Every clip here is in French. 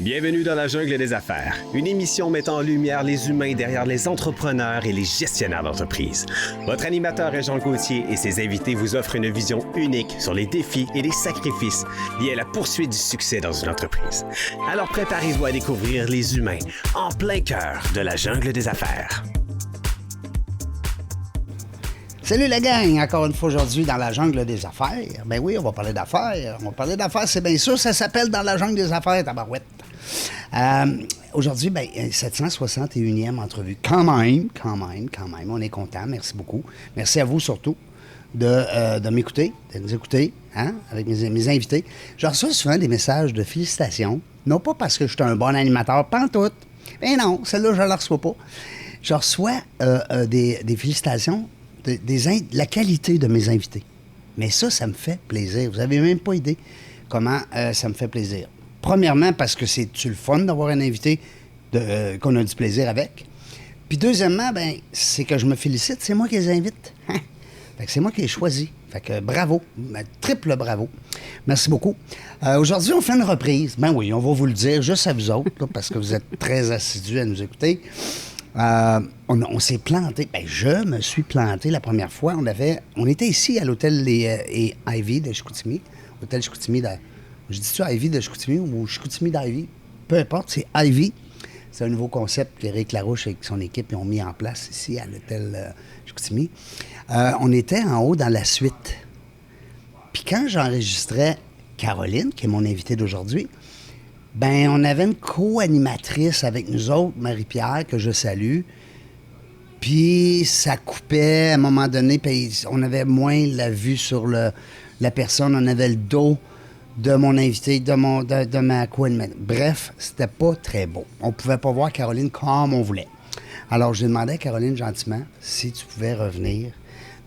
Bienvenue dans la jungle des affaires, une émission mettant en lumière les humains derrière les entrepreneurs et les gestionnaires d'entreprise. Votre animateur est Jean Gauthier et ses invités vous offrent une vision unique sur les défis et les sacrifices liés à la poursuite du succès dans une entreprise. Alors préparez-vous à découvrir les humains en plein cœur de la jungle des affaires. Salut la gang, encore une fois aujourd'hui dans la jungle des affaires. Ben oui, on va parler d'affaires. On va parler d'affaires, c'est bien sûr, ça s'appelle dans la jungle des affaires, tabarouette. Aujourd'hui, 761e entrevue. Quand même, on est content, merci beaucoup. Merci à vous surtout de m'écouter, de nous écouter, avec mes invités. Je reçois souvent des messages de félicitations, non pas parce que je suis un bon animateur, pas en tout. Mais non, celle-là, je ne la reçois pas. Je reçois des félicitations de la qualité de mes invités. Mais ça me fait plaisir. Vous n'avez même pas idée comment ça me fait plaisir. Premièrement, parce que c'est-tu le fun d'avoir un invité qu'on a du plaisir avec. Puis deuxièmement, c'est que je me félicite, c'est moi qui les invite. Fait que c'est moi qui les choisis. Fait que bravo, triple bravo. Merci beaucoup. Aujourd'hui, on fait une reprise. Ben oui, on va vous le dire juste à vous autres, là, parce que vous êtes très assidus à nous écouter. On s'est planté. Je me suis planté la première fois. On était ici à l'hôtel Ivy de Chicoutimi. Hôtel Chicoutimi de... Je dis-tu Ivy de Chicoutimi ou Chicoutimi d'Ivy? Peu importe, c'est Ivy. C'est un nouveau concept qu'Éric Larouche et son équipe ont mis en place ici à l'hôtel Chicoutimi. On était en haut dans la suite. Puis quand j'enregistrais Caroline, qui est mon invitée d'aujourd'hui, on avait une co-animatrice avec nous autres, Marie-Pierre, que je salue. Puis ça coupait à un moment donné, puis on avait moins la vue sur la personne, on avait le dos de mon invité, de ma co-animatrice. Bref, c'était pas très beau. On pouvait pas voir Caroline comme on voulait. Alors, j'ai demandé à Caroline gentiment si tu pouvais revenir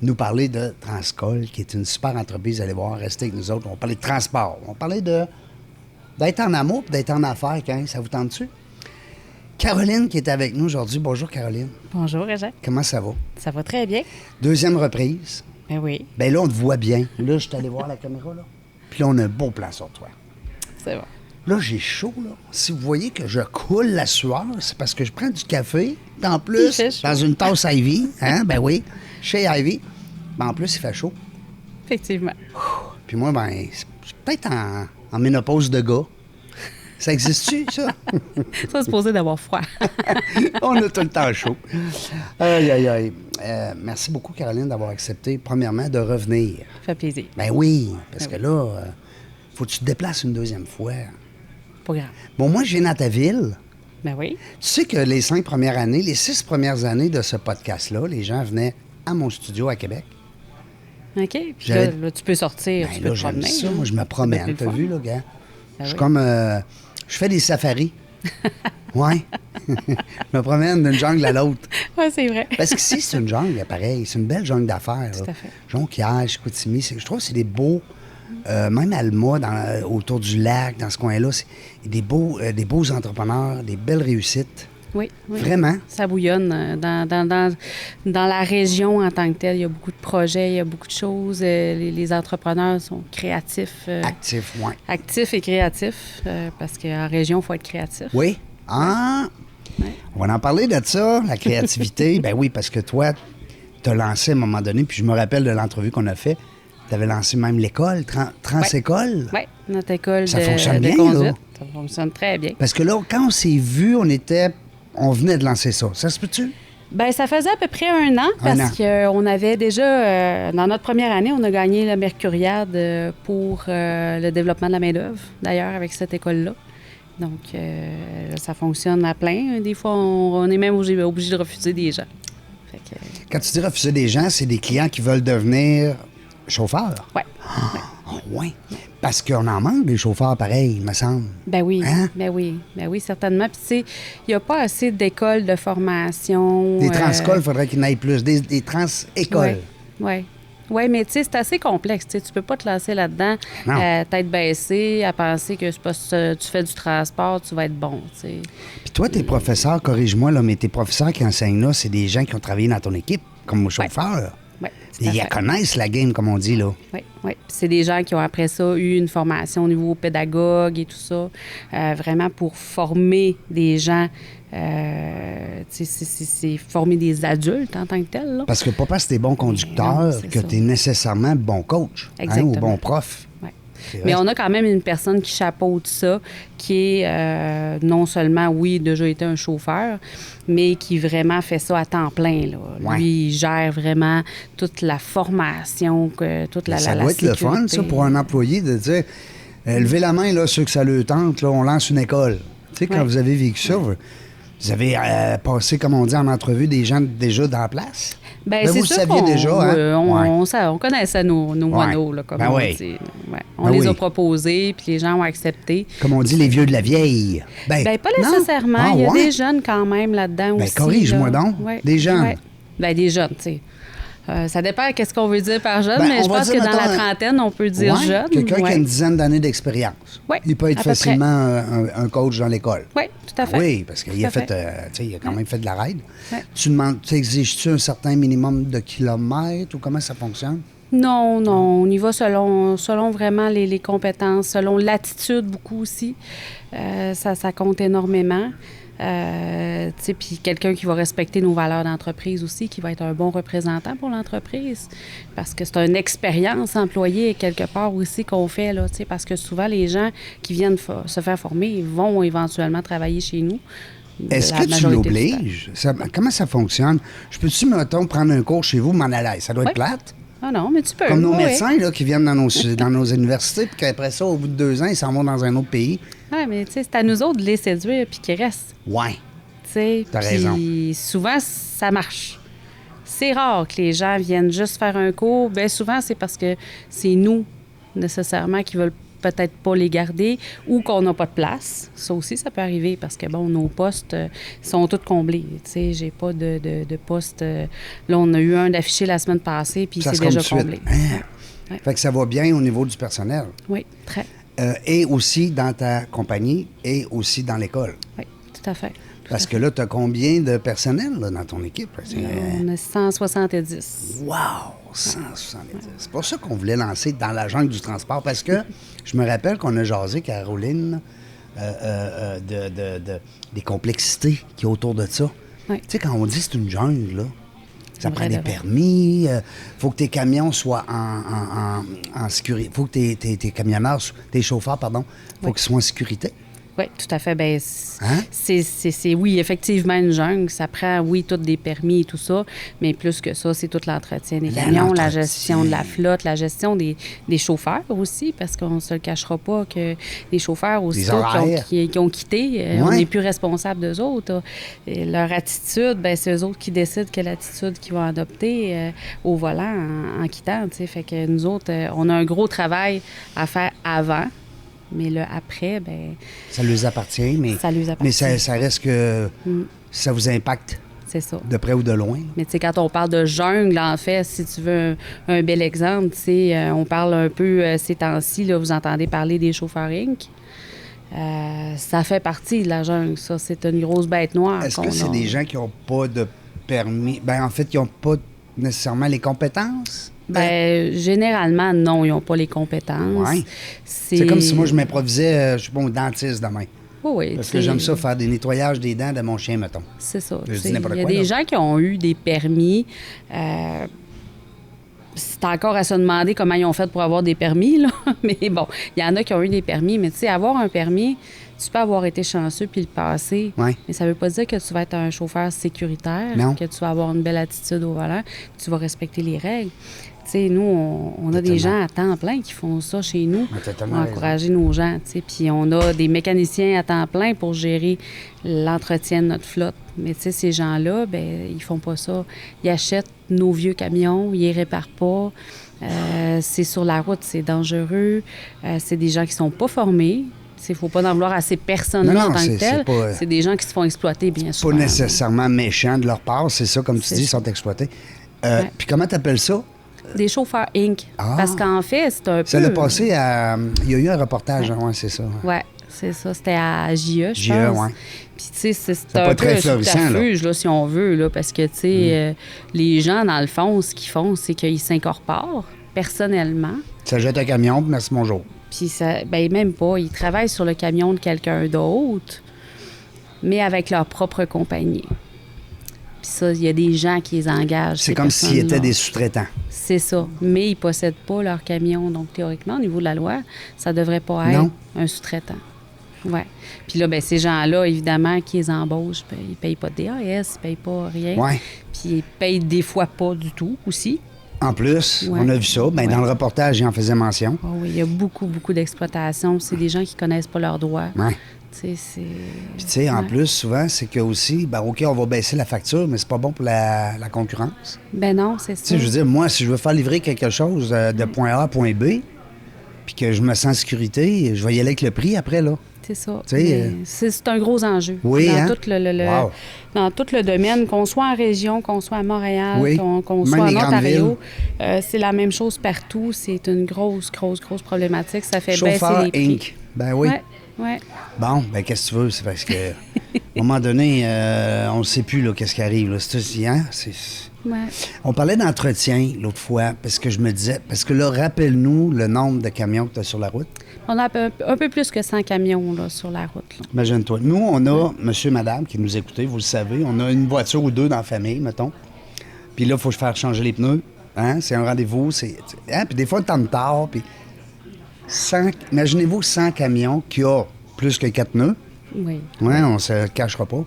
nous parler de Transcol, qui est une super entreprise. Allez voir, restez avec nous autres. On parlait de transport. On parlait d'être en amour et d'être en affaires. Hein? Ça vous tente-tu? Caroline qui est avec nous aujourd'hui. Bonjour, Caroline. Bonjour, Réjean. Comment ça va? Ça va très bien. Deuxième reprise. Ben oui. Là, on te voit bien. Là, je suis allé voir la caméra, là. Puis là, on a un beau plan sur toi. C'est bon. Là, j'ai chaud, là. Si vous voyez que je coule la sueur, c'est parce que je prends du café, en plus, dans une tasse Ivy. Ben oui, chez Ivy. En plus, il fait chaud. Effectivement. Puis moi, je suis peut-être en ménopause de gars. Ça existe-tu, ça? Ça, c'est supposé d'avoir froid. On a tout le temps chaud. Aïe. Merci beaucoup, Caroline, d'avoir accepté, premièrement, de revenir. Ça fait plaisir. Ben oui, parce que là, faut que tu te déplaces une deuxième fois. Pas grave. Bon, moi, je viens dans ta ville. Ben oui. Tu sais que les 6 premières années de ce podcast-là, les gens venaient à mon studio à Québec. OK. Puis là, tu peux sortir, tu peux te j'aime promener. ça. Moi, je me promène. T'as vu, là, gars? Ben Je suis oui. comme... je fais des safaris. Ouais. Je me promène d'une jungle à l'autre. Oui, c'est vrai. Parce qu'ici, c'est une jungle, pareil. C'est une belle jungle d'affaires. Tout à fait. Jonquière, Chicoutimi. Je trouve que c'est des beaux... même Alma, autour du lac, dans ce coin-là, c'est des beaux entrepreneurs, des belles réussites. Oui. Vraiment? Ça bouillonne dans la région en tant que telle. Il y a beaucoup de projets, il y a beaucoup de choses. Les entrepreneurs sont créatifs. Actifs, oui. Actifs et créatifs, parce qu'en région, il faut être créatif. Oui. Ouais. On va en parler de ça, la créativité. Ben oui, parce que toi, tu as lancé à un moment donné, puis je me rappelle de l'entrevue qu'on a fait, tu avais lancé même l'école, Transécole. Oui, notre école Ça de, fonctionne de bien, conduite. là. Ça fonctionne très bien. Parce que là, quand on s'est vu, on venait de lancer ça. Ça se peut-tu? Bien, ça faisait à peu près 1 an parce qu'on avait déjà, dans notre première année, on a gagné le Mercuriade pour le développement de la main-d'œuvre, d'ailleurs, avec cette école-là. Donc, ça fonctionne à plein. Des fois, on est même obligé de refuser des gens. Fait que, Quand tu dis refuser des gens, c'est des clients qui veulent devenir chauffeurs? ouais. Oui. Parce qu'on en manque des chauffeurs pareils, il me semble. Ben oui, Hein? ben oui, certainement. Puis, tu sais, il n'y a pas assez d'écoles de formation. Des transcoles, il faudrait qu'il y en ait plus. Des trans-écoles. Oui. Oui, mais tu sais, c'est assez complexe. Tu ne peux pas te lancer là-dedans, Non. tête baissée, à penser que c'est parce que tu fais du transport, tu vas être bon. Tu sais. Puis toi, tes professeurs, corrige-moi, là, mais tes professeurs qui enseignent là, c'est des gens qui ont travaillé dans ton équipe comme chauffeur. Oui. Tout à Ils fait. connaissent la game, comme on dit, là. Oui, oui. C'est des gens qui ont après ça eu une formation au niveau pédagogue et tout ça, vraiment pour former des gens. C'est former des adultes en tant que tels. Là. Parce que pas parce que t'es bon conducteur non, c'est que ça. t'es nécessairement bon coach, hein, ou Exactement. bon prof. Ouais. C'est vrai. Mais on a quand même une personne qui chapeaute ça, qui est non seulement, oui, déjà été un chauffeur, mais qui vraiment fait ça à temps plein. Là. Ouais. Lui, il gère vraiment toute la formation, toute la Ça la doit être le fun, ça, sécurité. pour un employé, de dire levez la main, là, ceux que ça le tente, là, on lance une école. Tu sais, quand Ouais. vous avez vécu ça, vous avez passé, comme on dit en entrevue, des gens déjà dans la place. Ben, Ben, c'est vous sûr le saviez qu'on- déjà, hein? Ouais. on connaissait nos Ouais. moineaux, là, comme Ben on oui. dit. Ouais. On Ben les oui. a proposés, puis les gens ont accepté. Comme on dit, les vieux de la vieille. Ben, pas non? nécessairement. Ah, Il y a ouais? des jeunes quand même là-dedans Ben, aussi. corrige-moi là. donc. Ouais. Des jeunes. Ouais. Ben, des jeunes, tu sais. Ça dépend de ce qu'on veut dire par jeune, Ben, mais on je va pense dire, que dans la mettons, trentaine, on peut dire Ouais, jeune. quelqu'un qui a Ouais. une dizaine d'années d'expérience. Ouais, Il peut être à peu facilement un coach dans l'école. Oui, tout à fait. Oui, parce qu'il Tout a à fait, fait. tu sais, il a quand même fait de la ride. Ouais. Tu exiges-tu un certain minimum de kilomètres ou comment ça fonctionne? Non, non, on y va selon vraiment les compétences, selon l'attitude beaucoup aussi. Ça compte énormément. Tu sais, puis quelqu'un qui va respecter nos valeurs d'entreprise aussi, qui va être un bon représentant pour l'entreprise, parce que c'est une expérience employée quelque part aussi qu'on fait, là, tu sais, parce que souvent les gens qui viennent se faire former vont éventuellement travailler chez nous. Est-ce La que tu majorité du temps. l'obliges? Comment ça fonctionne? Je peux-tu, mettons, prendre un cours chez vous, m'en aller? Ça doit être Oui. plate. Ah non, mais tu peux. Comme nos oui. médecins là, qui viennent dans nos universités, puis qu'après ça, au bout de 2 ans, ils s'en vont dans un autre pays. Oui, mais tu sais, c'est à nous autres de les séduire puis qu'ils restent. Ouais. Tu sais, T'as puis raison. souvent, ça marche. C'est rare que les gens viennent juste faire un cours. Bien souvent, c'est parce que c'est nous, nécessairement, qui veulent peut-être pas les garder ou qu'on n'a pas de place. Ça aussi, ça peut arriver parce que, bon, nos postes sont tous comblés. Tu sais, j'ai pas de poste. Là, on a eu un d'affiché la semaine passée, puis Ça c'est se compte déjà tout de suite. comblé. Hein? Ouais. Fait que ça va bien au niveau du personnel. Oui, très. Et aussi dans ta compagnie et aussi dans l'école. Oui, tout à fait. Parce que là, tu as combien de personnel là, dans ton équipe? On a 170. Wow! 170. C'est pour ça qu'on voulait lancer dans la jungle du transport, parce que je me rappelle qu'on a jasé, Caroline, des complexités qui y a autour de ça. Oui. Tu sais, quand on dit c'est une jungle, là, ça C'est prend vrai des de vrai. permis, faut que tes camions soient en sécurité, faut que tes camionneurs, tes chauffeurs, pardon, faut Oui. qu'ils soient en sécurité. Oui, tout à fait. Bien, Hein? c'est, oui, effectivement, une jungle. Ça prend, oui, tous des permis et tout ça, mais plus que ça, c'est tout l'entretien des camions, la gestion de la flotte, la gestion des chauffeurs aussi, parce qu'on ne se le cachera pas que les chauffeurs aussi horaires. qui ont quitté, on Ouais. n'est plus responsable d'eux autres. Et leur attitude, bien, c'est eux autres qui décident quelle attitude qu'ils vont adopter au volant en quittant. Tu sais. Fait que nous autres, on a un gros travail à faire avant. Mais là, après, ben Ça leur appartient, mais ça leur appartient. mais ça reste que ça vous impacte c'est ça. de près ou de loin. Mais tu sais, quand on parle de jungle, en fait, si tu veux un bel exemple, tu sais, on parle un peu ces temps-ci, là, vous entendez parler des chauffeurs Inc. Ça fait partie de la jungle, ça. C'est une grosse bête noire. Est-ce qu'on que c'est a. des gens qui n'ont pas de permis? Ben en fait, qui n'ont pas nécessairement les compétences? Ben, généralement, non, ils n'ont pas les compétences. Ouais. C'est comme si moi, je m'improvisais, je sais pas, au dentiste demain. Oui, oui, Parce tu que sais, j'aime ça faire des nettoyages des dents de mon chien, mettons. C'est ça. Je tu dis sais. n'importe Il y a quoi, des là. gens qui ont eu des permis. C'est encore à se demander comment ils ont fait pour avoir des permis, là. Mais bon, il y en a qui ont eu des permis. Mais tu sais, avoir un permis, tu peux avoir été chanceux puis le passer. Ouais. Mais ça veut pas dire que tu vas être un chauffeur sécuritaire, Non. que tu vas avoir une belle attitude au volant, que tu vas respecter les règles. Tu sais, nous, on a Totalement. des gens à temps plein qui font ça chez nous Ah, totalement pour raison. encourager nos gens. Tu sais. Puis on a des mécaniciens à temps plein pour gérer l'entretien de notre flotte. Mais tu sais, ces gens-là, ben ils font pas ça. Ils achètent nos vieux camions, ils les réparent pas. C'est sur la route, c'est dangereux. C'est des gens qui sont pas formés. Il ne faut pas en vouloir à ces personnes-là Non, en non, tant c'est que telles. pas, C'est des gens qui se font exploiter, bien sûr. Pas nécessairement méchant de leur part, c'est ça, comme tu C'est dis, ils ça. sont exploités. Ouais. Puis comment tu appelles ça? Des chauffeurs Inc. Ah. Parce qu'en fait, c'est un peu... Ça l'a passé à. Il y a eu un reportage, ouais, c'est ça. Oui, C'est ça, c'était à JE, je JE, pense. ouais. Puis, tu sais, c'est pas un très peu florissant, subterfuge, là, si on veut, là, parce que, tu sais, les gens, dans le fond, ce qu'ils font, c'est qu'ils s'incorporent personnellement. Ça jette un camion, puis merci, bonjour. Puis, ça, ben même pas. Ils travaillent sur le camion de quelqu'un d'autre, mais avec leur propre compagnie. Puis ça, il y a des gens qui les engagent. C'est ces comme s'ils personnes-là. étaient des sous-traitants. C'est ça. Mais ils ne possèdent pas leur camion. Donc, théoriquement, au niveau de la loi, ça ne devrait pas être Non. un sous-traitant. Oui. Puis là, ben, ces gens-là, évidemment, qui les embauchent, ben, ils ne payent pas de DAS, ils ne payent pas rien. Ouais. Puis ils payent des fois pas du tout aussi. En plus, Ouais. on a vu ça. Ben, Ouais. Dans le reportage, il en faisait mention. Oh oui, il y a beaucoup, beaucoup d'exploitation. C'est des gens qui ne connaissent pas leurs droits. Ouais. Tu sais, c'est... Puis, tu sais, en Ouais. plus, souvent, c'est que aussi, ben, OK, on va baisser la facture, mais c'est pas bon pour la concurrence. Ben non, c'est ça. Tu sais, je veux dire, moi, si je veux faire livrer quelque chose de point A à point B, puis que je me sens en sécurité, je vais y aller avec le prix après, là. C'est ça. Tu sais, Mais c'est un gros enjeu. Oui, dans hein? tout Wow. dans tout le domaine, qu'on soit en région, qu'on soit à Montréal, Oui. qu'on Même soit les en grandes Ontario, c'est la même chose partout. C'est une grosse problématique. Ça fait Chauffeur baisser les prix. Inc. Ben oui. Ouais. Bon, ben qu'est-ce que tu veux? C'est parce que, à un moment donné, on ne sait plus, là, qu'est-ce qui arrive, là. Hein? Ouais. On parlait d'entretien l'autre fois, parce que je me disais, parce que là, rappelle-nous le nombre de camions que tu as sur la route. On a un peu plus que 100 camions là, sur la route. Là. Imagine-toi. Nous, on a, monsieur, madame, qui nous écoutez, vous le savez, on a une voiture ou deux dans la famille, mettons. Puis là, il faut faire changer les pneus. Hein? C'est un rendez-vous. Hein? Puis des fois, le temps de tard. Puis imaginez-vous 100 camions qui ont plus que 4 pneus. Oui. Ouais, on se le cachera pas.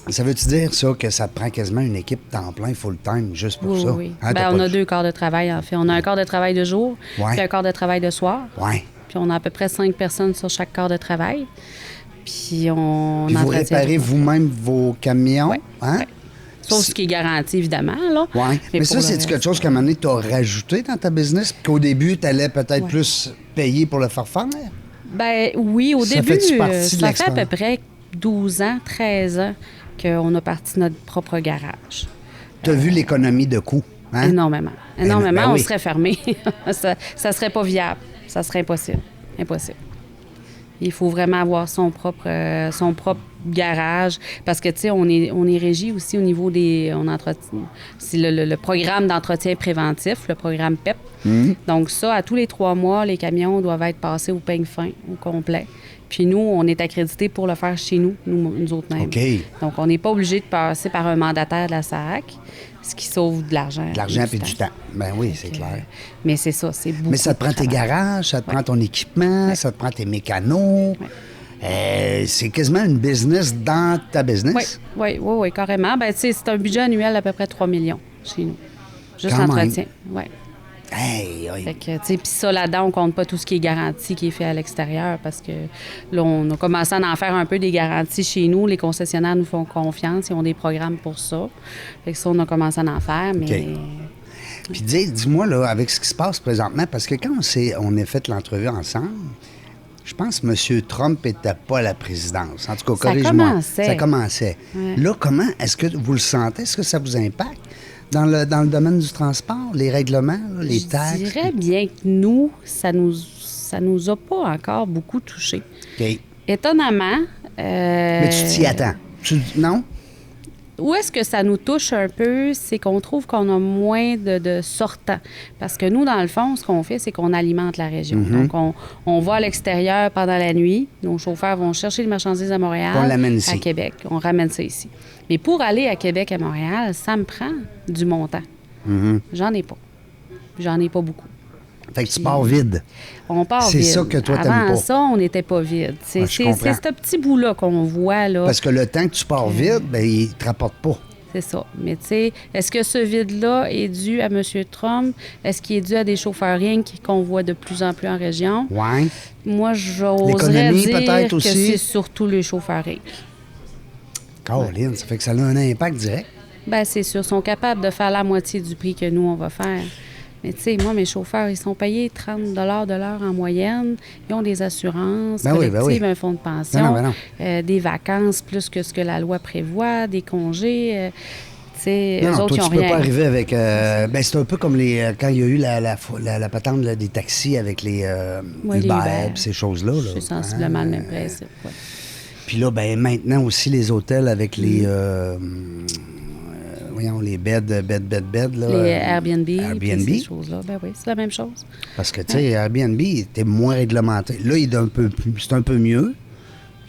Ça veut-tu dire, ça, que ça te prend quasiment une équipe temps plein, full-time, juste pour Oui, ça? oui. Hein, Ben, t'as on pas a de- 2 quarts de travail, en fait. On a un quart de travail de jour, Ouais. puis un quart de travail de soir. Ouais. Puis on a à peu près 5 personnes sur chaque quart de travail. Puis on Puis vous entretient réparez tout. vous-même vos camions, Ouais. hein? Ouais. Sauf ce qui est garanti, évidemment, là. Oui. Mais pour ça, le c'est reste, quelque chose qu'à un moment donné, tu as rajouté dans ta business, puis qu'au début, tu allais peut-être Ouais. plus payer pour le faire faire? Ben oui, au Ça début, fait-tu partie de ça fait à peu l'expérience? près 12 ans, 13 ans qu'on a parti notre propre garage. Tu as vu l'économie de coûts, hein? Énormément. Énormément, ben oui. on serait fermé. ça serait pas viable. Ça serait impossible. Impossible. Il faut vraiment avoir son propre garage parce que, tu sais, on est régi aussi au niveau des... C'est le programme d'entretien préventif, le programme PEP. Donc ça, à tous les 3 mois, les camions doivent être passés au peigne fin, au complet. Puis nous, on est accrédités pour le faire chez nous, nous autres mêmes. OK. Donc, on n'est pas obligé de passer par un mandataire de la SAC, ce qui sauve de l'argent. De l'argent et du temps. Ben oui, c'est clair. Mais c'est ça, c'est beaucoup Mais ça te prend de tes travail. garages, ça te prend ton équipement, ça te prend tes mécanos. C'est quasiment une business dans ta business. Oui, carrément. Ben, tu sais, c'est un budget annuel d'à peu près 3 millions chez nous. Juste Quand l'entretien. Oui. Hey, Fait que, tu sais, puis ça, là-dedans, on compte pas tout ce qui est garanti qui est fait à l'extérieur parce que là, on a commencé à en faire un peu des garanties chez nous. Les concessionnaires nous font confiance. Ils ont des programmes pour ça. Fait que ça, on a commencé à en faire, mais... OK. Puis dis-moi, là, avec ce qui se passe présentement, parce que quand on a fait l'entrevue ensemble, je pense que M. Trump n'était pas à la présidence. En tout cas, Ça corrige-moi. commençait. Ça commençait. Ouais. Là, comment est-ce que vous le sentez? Est-ce que ça vous impacte dans le domaine du transport, les règlements, là, les taxes? Je dirais bien que nous, ça nous a pas encore beaucoup touchés. OK. Étonnamment... Mais tu t'y attends. Non? Où est-ce que ça nous touche un peu, c'est qu'on trouve qu'on a moins de sortants. Parce que nous, dans le fond, ce qu'on fait, c'est qu'on alimente la région. Mm-hmm. Donc, on va à l'extérieur pendant la nuit. Nos chauffeurs vont chercher les marchandises à Montréal, On l'amène ici. à Québec. On ramène ça ici. Mais pour aller à Québec, à Montréal, ça me prend du montant. Mm-hmm. J'en ai pas. J'en ai pas beaucoup. Fait que tu pars vide. On part C'est vide. ça que toi, t'aimes Avant pas. ça, on n'était pas vide. C'est Ouais, je comprends. c'est ce petit bout-là qu'on voit, là. Parce que le temps que tu pars vide, ben, il ne te rapporte pas. C'est ça. Mais tu sais, est-ce que ce vide-là est dû à M. Trump? Est-ce qu'il est dû à des chauffeurs Inc. qu'on voit de plus en plus en région? Ouais. Moi, j'oserais L'économie, dire peut-être que aussi? c'est surtout les chauffeurs Inc. Caroline, ça fait que ça a un impact direct. Bien, c'est sûr. Ils sont capables de faire la moitié du prix que nous, on va faire. Mais tu sais, moi, mes chauffeurs, ils sont payés 30 de l'heure en moyenne. Ils ont des assurances Ben oui, collectives, ben oui. un fonds de pension, Ben non. des vacances plus que ce que la loi prévoit, des congés. Tu sais, eux Non, autres, toi, ils ont tu peux rien. pas arriver avec... c'est un peu comme quand il y a eu la patente là, des taxis avec les Ouais, les Uber, Uber. puis ces choses-là. Là. C'est sensiblement le même principe, ouais. Puis là, ben maintenant aussi, les hôtels avec les... voyons, les beds, là. Les Airbnb, Airbnb. puis ces choses-là. Ben oui, c'est la même chose. Parce que, tu sais, Airbnb était moins réglementé. Là, c'est un peu mieux.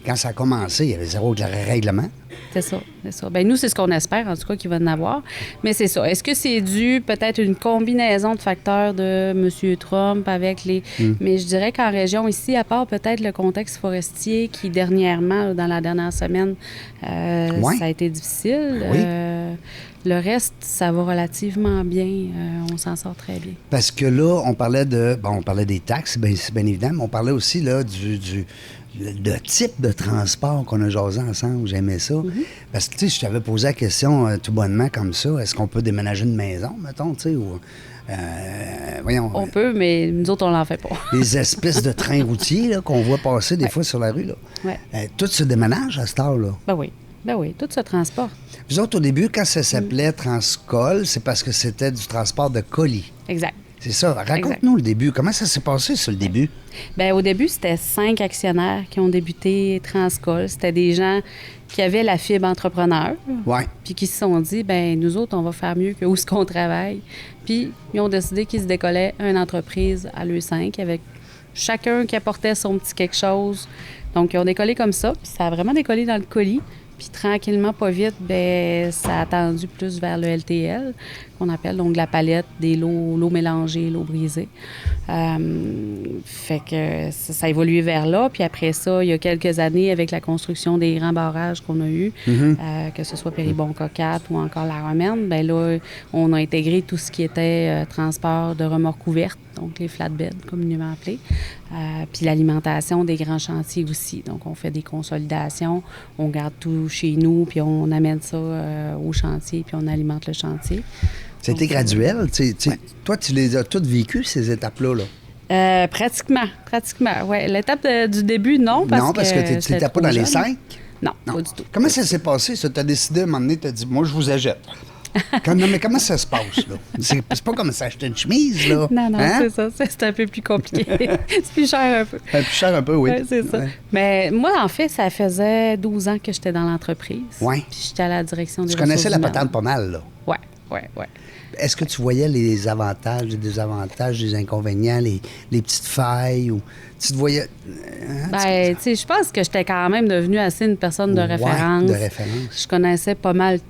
Quand ça a commencé, il y avait zéro règlement. C'est ça, c'est ça. Ben nous, c'est ce qu'on espère, en tout cas, qu'il va en avoir. Mais c'est ça. Est-ce que c'est dû peut-être une combinaison de facteurs de M. Trump avec les... Mais je dirais qu'en région ici, à part peut-être le contexte forestier qui, dernièrement, là, dans la dernière semaine, Ouais. ça a été difficile. Oui. Le reste, ça va relativement bien. On s'en sort très bien. Parce que là, on parlait des taxes, c'est bien évident, mais on parlait aussi là, le type de transport qu'on a jasé ensemble. J'aimais ça. Parce que, tu sais, je t'avais posé la question tout bonnement comme ça. Est-ce qu'on peut déménager une maison, mettons, tu sais, ou... voyons... On peut, mais nous autres, on l'en fait pas. les espèces de trains routiers là, qu'on voit passer des fois sur la rue, là. Ouais. Tout se déménage à cette heure-là. Ben oui, tout se transporte. Vous autres, au début, quand ça s'appelait Transcol, c'est parce que c'était du transport de colis. Exact. C'est ça. Raconte-nous le début. Comment ça s'est passé, ça, le début? Bien, au début, c'était 5 actionnaires qui ont débuté Transcol. C'était des gens qui avaient la fibre entrepreneur. Oui. Puis qui se sont dit, ben nous autres, on va faire mieux que où est-ce qu'on travaille. Puis ils ont décidé qu'ils se décollaient une entreprise à l'E 5 avec chacun qui apportait son petit quelque chose. Donc, ils ont décollé comme ça. Puis ça a vraiment décollé dans le colis. Puis tranquillement, pas vite, ben ça a tendu plus vers le LTL, qu'on appelle donc la palette des l'eau mélangée, l'eau brisée. Fait que ça a évolué vers là. Puis après ça, il y a quelques années, avec la construction des grands barrages qu'on a eus, que ce soit Péribon-Cocat ou encore la Romaine, ben là, on a intégré tout ce qui était transport de remorques ouvertes, donc les flatbeds, communément appelés. Puis l'alimentation des grands chantiers aussi. Donc, on fait des consolidations, on garde tout chez nous, puis on amène ça au chantier, puis on alimente le chantier. C'était graduel. Ouais. Toi, tu les as toutes vécues, ces étapes-là. Là. Pratiquement, oui. L'étape du début, non, parce que tu n'étais pas dans les 5? Non, pas du tout. Comment ça s'est passé, ça? Tu as décidé, à un moment donné, tu as dit, moi, je vous achète. Non, mais comment ça se passe, là? C'est pas comme s'acheter une chemise, là. Non, hein? C'est ça. C'est un peu plus compliqué. C'est plus cher un peu. Plus cher un peu, oui. Ouais, c'est ça. Mais moi, en fait, ça faisait 12 ans que j'étais dans l'entreprise. Oui. Puis j'étais à la direction des Tu connaissais la ressources patente pas mal, là. Oui. Est-ce que tu voyais les avantages, les désavantages, les inconvénients, les petites failles? Ou tu te voyais... Ben, tu sais, je pense que j'étais quand même devenue assez une personne de référence. De référence. Je connaissais pas mal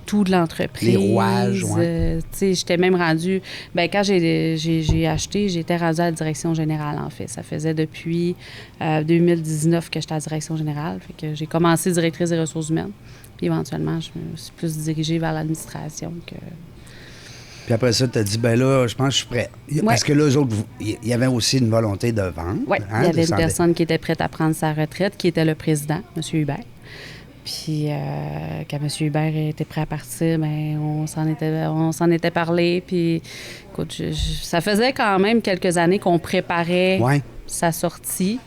tout de l'entreprise. Les rouages, oui. Tu sais, j'étais même rendue... Bien, quand j'ai acheté, j'étais rendue à la direction générale, en fait. Ça faisait depuis 2019 que j'étais à la direction générale. Fait que j'ai commencé directrice des ressources humaines. Puis éventuellement, je me suis plus dirigée vers l'administration que... Puis après ça, tu as dit, ben là, je pense que je suis prêt. Parce que là, eux autres, il y avait aussi une volonté de vendre. Oui, il y avait une personne qui était prête à prendre sa retraite, qui était le président, M. Hubert. Puis quand M. Hubert était prêt à partir, bien, on s'en était parlé. Puis, écoute, ça faisait quand même quelques années qu'on préparait sa sortie,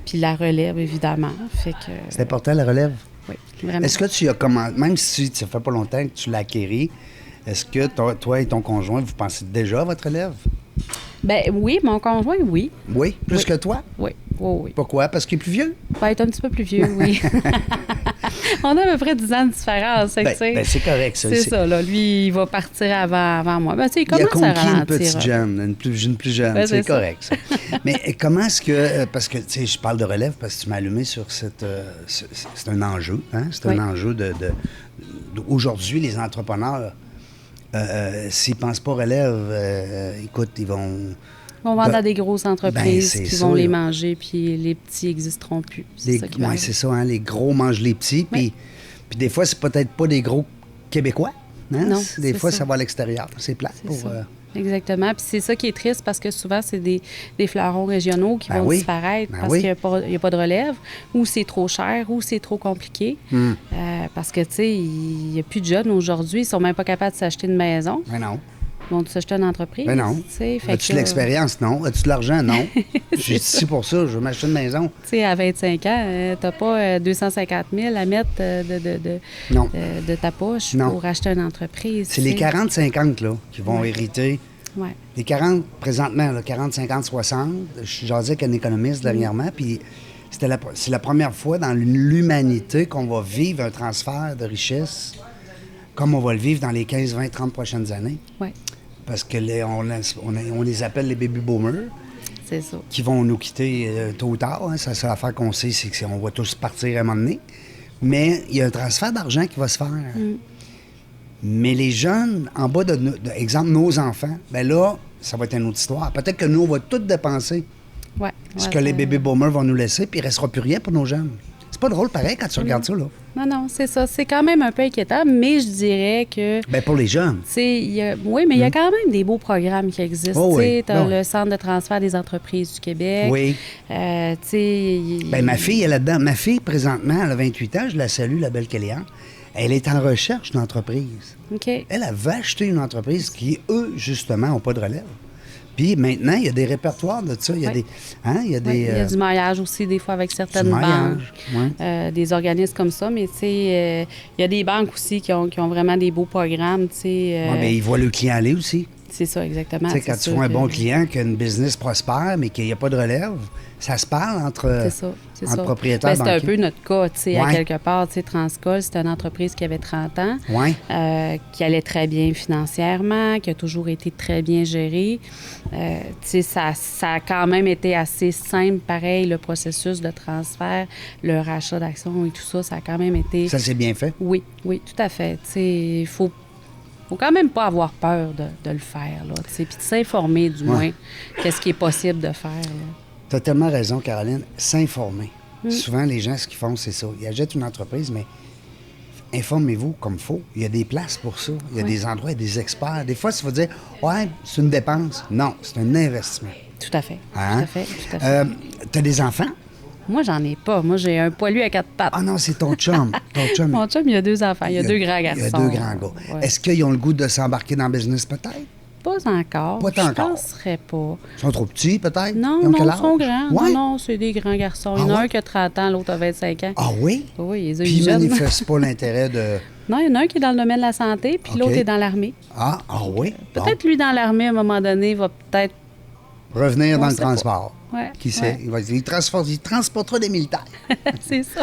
puis la relève, évidemment. Fait que... C'est important, la relève? Oui, vraiment. Est-ce que tu as commencé, même si ça fait pas longtemps que tu l'as acquéri, est-ce que toi et ton conjoint, vous pensez déjà à votre relève? Bien, oui, mon conjoint, oui. Oui? Plus que toi? Oui. Pourquoi? Parce qu'il est plus vieux? Ben, il est un petit peu plus vieux, oui. On a à peu près 10 ans de différence. C'est correct, ça. C'est ça, là. Lui, il va partir avant moi. Ben, il commence à ralentir. Il a conquis une petite jeune, une plus jeune. Ben, c'est correct, ça. Mais comment est-ce que... Parce que, tu sais, je parle de relève parce que tu m'as allumé sur cette... c'est un enjeu, hein? C'est un enjeu aujourd'hui, les entrepreneurs... s'ils ne pensent pas relève, écoute, ils vont... Ils vont vendre à des grosses entreprises qui vont les là. manger, puis les petits n'existeront plus. Oui, c'est ça, hein, les gros mangent les petits, puis des fois, c'est peut-être pas des gros Québécois. Hein? Non, des fois, ça va à l'extérieur. C'est plate pour... Exactement. Puis c'est ça qui est triste parce que souvent, c'est des fleurons régionaux qui vont disparaître parce qu'il n'y a pas de relève, ou c'est trop cher, ou c'est trop compliqué. Parce que, tu sais, il n'y a plus de jeunes aujourd'hui, ils sont même pas capables de s'acheter une maison. Mais non. vont s'acheter une entreprise. Ben non. As-tu de l'expérience? Non. As-tu de l'argent? Non. Je suis ici pour ça. Je veux m'acheter une maison. Tu sais, à 25 ans, tu n'as pas 250 000 à mettre de ta poche pour acheter une entreprise. C'est les 40-50 là, qui vont hériter. Ouais. Les 40, présentement, là, 40, 50, 60. Je jasais avec un économiste dernièrement, puis c'est la première fois dans l'humanité qu'on va vivre un transfert de richesse comme on va le vivre dans les 15, 20, 30 prochaines années. Oui. Parce que on les appelle les baby boomers. C'est ça. Qui vont nous quitter tôt ou tard. Hein. Ça, c'est l'affaire qu'on sait, c'est qu'on va tous partir à un moment donné. Mais il y a un transfert d'argent qui va se faire. Mais les jeunes, en bas exemple, nos enfants, bien là, ça va être une autre histoire. Peut-être que nous, on va tout dépenser. Ouais. Ce que les baby boomers vont nous laisser, puis il ne restera plus rien pour nos jeunes. C'est pas drôle pareil quand tu regardes ça, là. Non, c'est ça. C'est quand même un peu inquiétant, mais je dirais que... Bien, pour les jeunes. Oui, mais il y a quand même des beaux programmes qui existent. Oh, oui. Tu as le Centre de transfert des entreprises du Québec. Oui. Bien, ma fille est là-dedans. Ma fille, présentement, elle a 28 ans. Je la salue, la belle Kéliane. Elle est en recherche d'entreprise. OK. Elle va acheter une entreprise qui, eux, justement, n'ont pas de relève. Puis maintenant, il y a des répertoires de ça. Il y a des. Il y a il y a du maillage aussi, des fois, avec certaines banques. Des organismes comme ça. Mais, tu sais, il y a des banques aussi qui ont vraiment des beaux programmes, tu sais. Mais ils voient le client aller aussi. C'est ça, exactement. Tu sais, quand tu vois un bon client, qui a une business prospère, mais qu'il n'y a pas de relève, ça se parle entre propriétaires banquiers. banquiers. C'est un peu notre cas, tu sais, à quelque part. Tu sais, Transcol, c'était une entreprise qui avait 30 ans, qui allait très bien financièrement, qui a toujours été très bien gérée. Tu sais, ça a quand même été assez simple, pareil, le processus de transfert, le rachat d'actions et tout ça, ça a quand même été... Ça s'est bien fait? Oui, tout à fait. Tu sais, il faut quand même pas avoir peur de le faire, là, puis de s'informer, du moins, qu'est-ce qui est possible de faire. Tu as tellement raison, Caroline. S'informer. Souvent, les gens, ce qu'ils font, c'est ça. Ils achètent une entreprise, mais informez-vous comme il faut. Il y a des places pour ça. Il y a des endroits, il y a des experts. Des fois, il faut dire, c'est une dépense. Non, c'est un investissement. Tout à fait. Hein? Tout à fait. Tu as des enfants? Moi, j'en ai pas. Moi, j'ai un poilu à 4 pattes. Ah non, c'est ton chum. Mon chum, il a 2 enfants. Il y a 2 grands garçons. Il y a 2 grands gars. Ouais. Est-ce qu'ils ont le goût de s'embarquer dans le business, peut-être? Pas encore. Pas encore. Je ne penserais pas. Ils sont trop petits, peut-être? Non, ils sont grands. Ouais. Non, c'est des grands garçons. Il y en a un qui a 30 ans, l'autre a 25 ans. Ah oui? Oui, ils Puis ils ne manifestent pas l'intérêt de... Non, il y en a un qui est dans le domaine de la santé, puis l'autre est dans l'armée. Ah oui? Peut-être lui, dans l'armée, à un moment donné, va peut-être... revenir dans le transport. Ouais, Qui sait? Il transportera des militaires. C'est ça.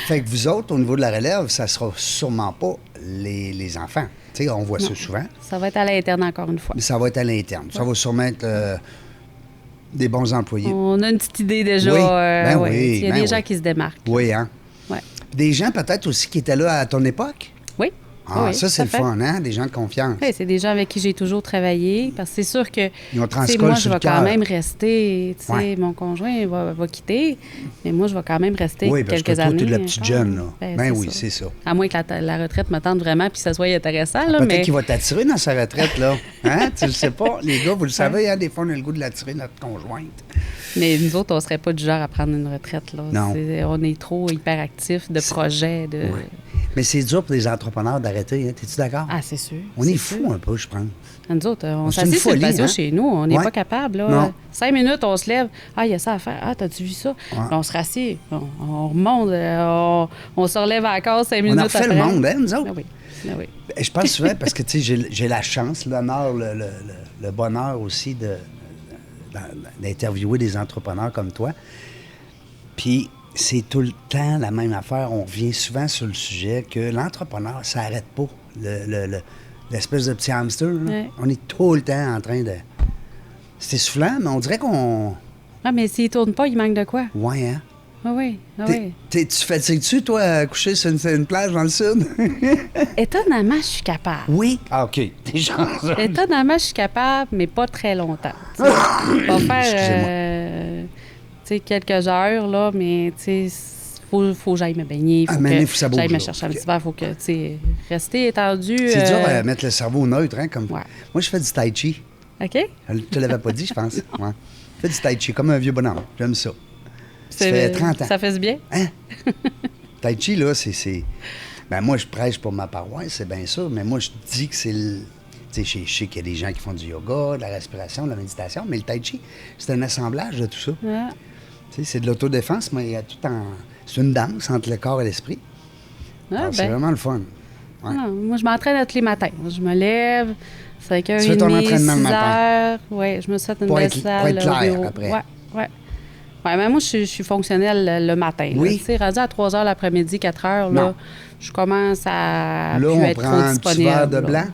Fait que vous autres, au niveau de la relève, ça sera sûrement pas les enfants. Tu sais, on voit ça souvent. Ça va être à l'interne encore une fois. Mais ça va être à l'interne. Ça va sûrement être des bons employés. On a une petite idée déjà. Oui. Il y a des gens qui se démarquent. Oui, hein? Ouais. Des gens peut-être aussi qui étaient là à ton époque? Oui. Oui, ça, c'est le fun, hein? Des gens de confiance. Oui, c'est des gens avec qui j'ai toujours travaillé. Parce que c'est sûr que moi, je vais quand même rester. Mon conjoint va quitter, mais moi, je vais quand même rester quelques années. Oui, parce que toi, tu es de la petite jeune, là. Ben oui, c'est ça. À moins que la retraite me tente vraiment puis que ça soit intéressant. Là, peut-être qu'il va t'attirer dans sa retraite, là. Hein? Tu le sais pas. Les gars, vous le savez, hein? Des fois, on a le goût de l'attirer, notre conjointe. Mais nous autres, on serait pas du genre à prendre une retraite, là. Non. On est trop hyperactifs de projets, de... Oui. Mais c'est dur pour les entrepreneurs d'arrêter, hein? T'es-tu d'accord? Ah, c'est sûr. On est fous un peu, je pense. Nous autres, on s'assied sur le patio chez nous. On n'est pas capable, là. Non. 5 minutes, on se lève. Ah, il y a ça à faire. Ah, t'as-tu vu ça? Ouais. On se rassied. On remonte. On se relève encore 5 minutes après. On a refait le monde, hein, nous autres? Ah oui. Je pense souvent, parce que, tu sais, j'ai la chance, l'honneur, le bonheur aussi d'interviewer des entrepreneurs comme toi. Puis, c'est tout le temps la même affaire. On revient souvent sur le sujet que l'entrepreneur, ça n'arrête pas. L'espèce de petit hamster, là. Ouais. On est tout le temps en train de... C'est soufflant, mais on dirait qu'on... Ah, mais s'il ne tourne pas, il manque de quoi? Ouais, hein? Ah oui. Tu fatigues-tu, toi, à coucher sur une plage dans le sud? Étonnamment, je suis capable. Oui? Ah, OK. T'es chanceux. Étonnamment, je suis capable, mais pas très longtemps. Pas faire quelques heures, là, mais faut que j'aille me baigner. Faut que j'aille me chercher un petit verre. Faut que, rester étendu. C'est dur à mettre le cerveau neutre, hein? Comme... Ouais. Moi, je fais du tai chi. OK? Je te l'avais pas dit, je pense. Ouais. Je fais du tai chi, comme un vieux bonhomme. J'aime ça. Ça fait 30 ans. Ça fait du bien? Hein? Tai chi, là, c'est... Ben moi, je prêche pour ma paroisse, c'est bien ça, mais moi, je dis que c'est Tu sais, je sais qu'il y a des gens qui font du yoga, de la respiration, de la méditation, mais le tai chi, c'est un assemblage de tout ça. Ah. Tu sais, c'est de l'autodéfense, mais il y a c'est une danse entre le corps et l'esprit. Ah, Alors, c'est vraiment le fun. Ouais. Non, moi, je m'entraîne tous les matins. Je me lève, 5h30, Tu fais ton entraînement le 6 matin. heures. Oui, je me souhaite une Pour belle être salle clair au bureau. après. Oui. Ouais, mais moi, je suis fonctionnelle le matin. Oui. Tu sais, rendu à 3 heures l'après-midi, 4 heures, Non. là, je commence à Là, plus on être prend trop un petit disponible. verre de là. blanc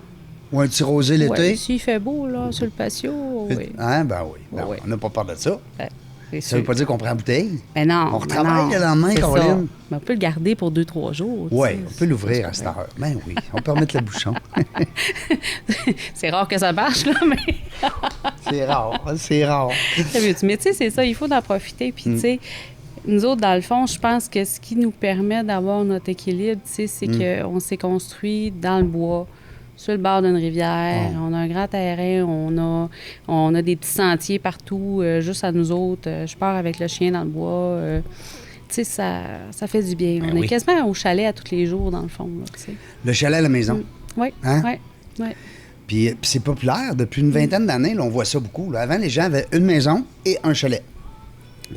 ou un petit rosé l'été. Ouais, s'il fait beau, là, sur le patio, oui. Hein? Ben oui. Ben Oui. On n'a pas peur de ça. Ben, c'est Ça veut sûr. pas dire qu'on prend la bouteille. Mais non. On mais retravaille non, le lendemain, c'est Caroline. ça. Mais on peut le garder pour 2-3 jours. tu Oui, sais. on peut l'ouvrir à cette heure. Ben oui, on peut remettre le bouchon. C'est rare que ça marche, là, mais. C'est rare, c'est rare. Mais tu sais, c'est ça, il faut en profiter. Puis, tu sais, nous autres, dans le fond, je pense que ce qui nous permet d'avoir notre équilibre, tu sais, c'est qu'on s'est construit dans le bois, sur le bord d'une rivière. On a un grand terrain, on a des petits sentiers partout, juste à nous autres. Je pars avec le chien dans le bois. Tu sais, ça fait du bien. Ben On oui. est quasiment au chalet à tous les jours, dans le fond, là, tu sais. Le chalet à la maison. Oui, Hein? oui. Puis c'est populaire. Depuis une vingtaine d'années, là, on voit ça beaucoup. Là. Avant, les gens avaient une maison et un chalet.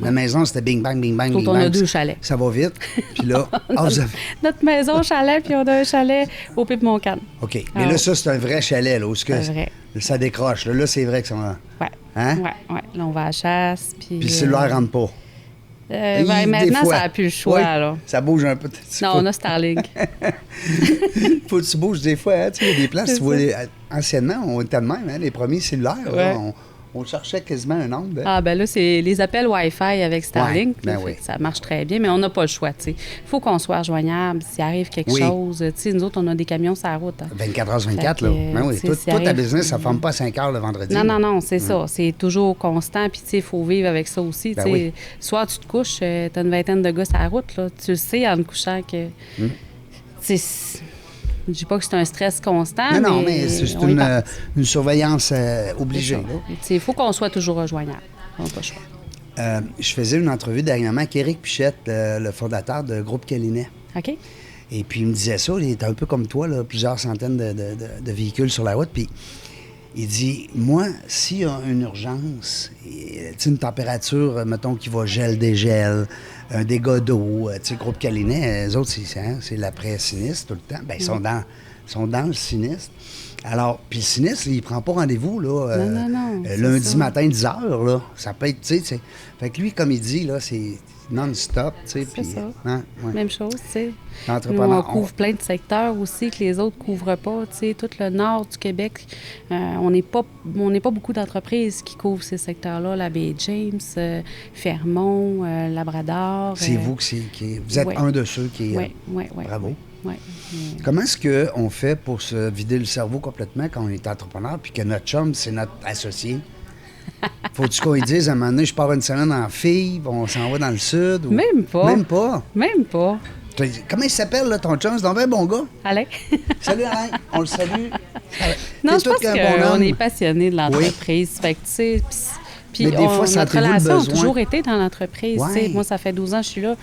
La maison, c'était bing, bang, bing, bang, Faut bing, qu'on bang. a 2 chalets. Ça va vite. Puis là, vous avez... Notre maison chalet, puis on a un chalet au Pipe-Montcalm. OK. Mais Ah là, ouais. ça, c'est un vrai chalet, là, où ce que C'est vrai. ça décroche. Là, c'est vrai que ça... Ouais. Hein? Ouais. Là, on va à la chasse. Puis Puis le cellulaire rentre pas. ben, Des maintenant, fois. ça n'a plus le choix, Oui, là. ça bouge un peu. Non, on a Starlink. Faut que tu bouges des fois. Hein? Tu sais, il y a des places, C'est tu vois, anciennement, on était de même, hein, les premiers cellulaires. Là, Ouais. on cherchait quasiment un onde. Hein? Ah, ben là, c'est les appels Wi-Fi avec Starlink. Ouais, ben là, oui. fait que ça marche très bien, mais on n'a pas le choix, tu sais. Il faut qu'on soit rejoignable. S'il arrive quelque Oui. chose, tu sais, nous autres, on a des camions sur la route. Hein. 24 heures sur 24, Fait là. que, Ben oui. tu sais, Toi, s'il ta arrive- business, ça ne forme pas à 5 heures le vendredi. Non, là. non, c'est ça. C'est toujours constant, puis tu sais, il faut vivre avec ça aussi. Ben tu sais. oui. Soit tu te couches, tu as une vingtaine de gars sur la route, là. Tu le sais en te couchant que. Tu sais, je dis pas que c'est un stress constant, Non, non, mais c'est on est parti. une surveillance obligée. là. Il faut qu'on soit toujours rejoignable. On n'a pas le choix. Je faisais une entrevue dernièrement avec Éric Pichette, le fondateur de Groupe Calinet. OK? Et puis, il me disait ça, il était un peu comme toi, là, plusieurs centaines de véhicules sur la route. Puis, il dit, moi, s'il y a une urgence, tu sais, une température, mettons, qui va gel-dégel, un dégât d'eau, tu sais, Groupe Calinet, eux autres, c'est l'après-sinistre tout le temps. Bien, ils sont dans le sinistre. Alors, puis le sinistre, il prend pas rendez-vous, là. Non, c'est lundi ça. matin, 10 heures, là. Ça peut être, tu sais. Fait que lui, comme il dit, là, c'est non-stop, tu sais. C'est puis, ça. hein, ouais. Même chose, tu sais. Nous, L'entrepreneur, on couvre plein de secteurs aussi que les autres ne couvrent pas. Tu sais, tout le nord du Québec, on n'est pas beaucoup d'entreprises qui couvrent ces secteurs-là. La baie James, Fermont, Labrador. c'est vous vous êtes ouais. un de ceux qui... Oui. Bravo. Ouais. Comment est-ce qu'on fait pour se vider le cerveau complètement quand on est entrepreneur puis que notre chum, c'est notre associé? Faut-tu qu'on lui dise, à un moment donné, je pars une semaine en fille, on s'en va dans le sud? Ou... Même pas. Même pas? Même pas. Comment il s'appelle, là, ton chum? C'est donc un bon gars. Alain? Salut, Alain. On le salue. Non, T'es je tout pense qu'un qu'on bonhomme. est passionné de l'entreprise. Fait que, tu sais, puis Mais des fois, ça notre attribue le relation a besoin. toujours été dans l'entreprise. tu sais. Ouais. Moi, ça fait 12 ans que je suis là.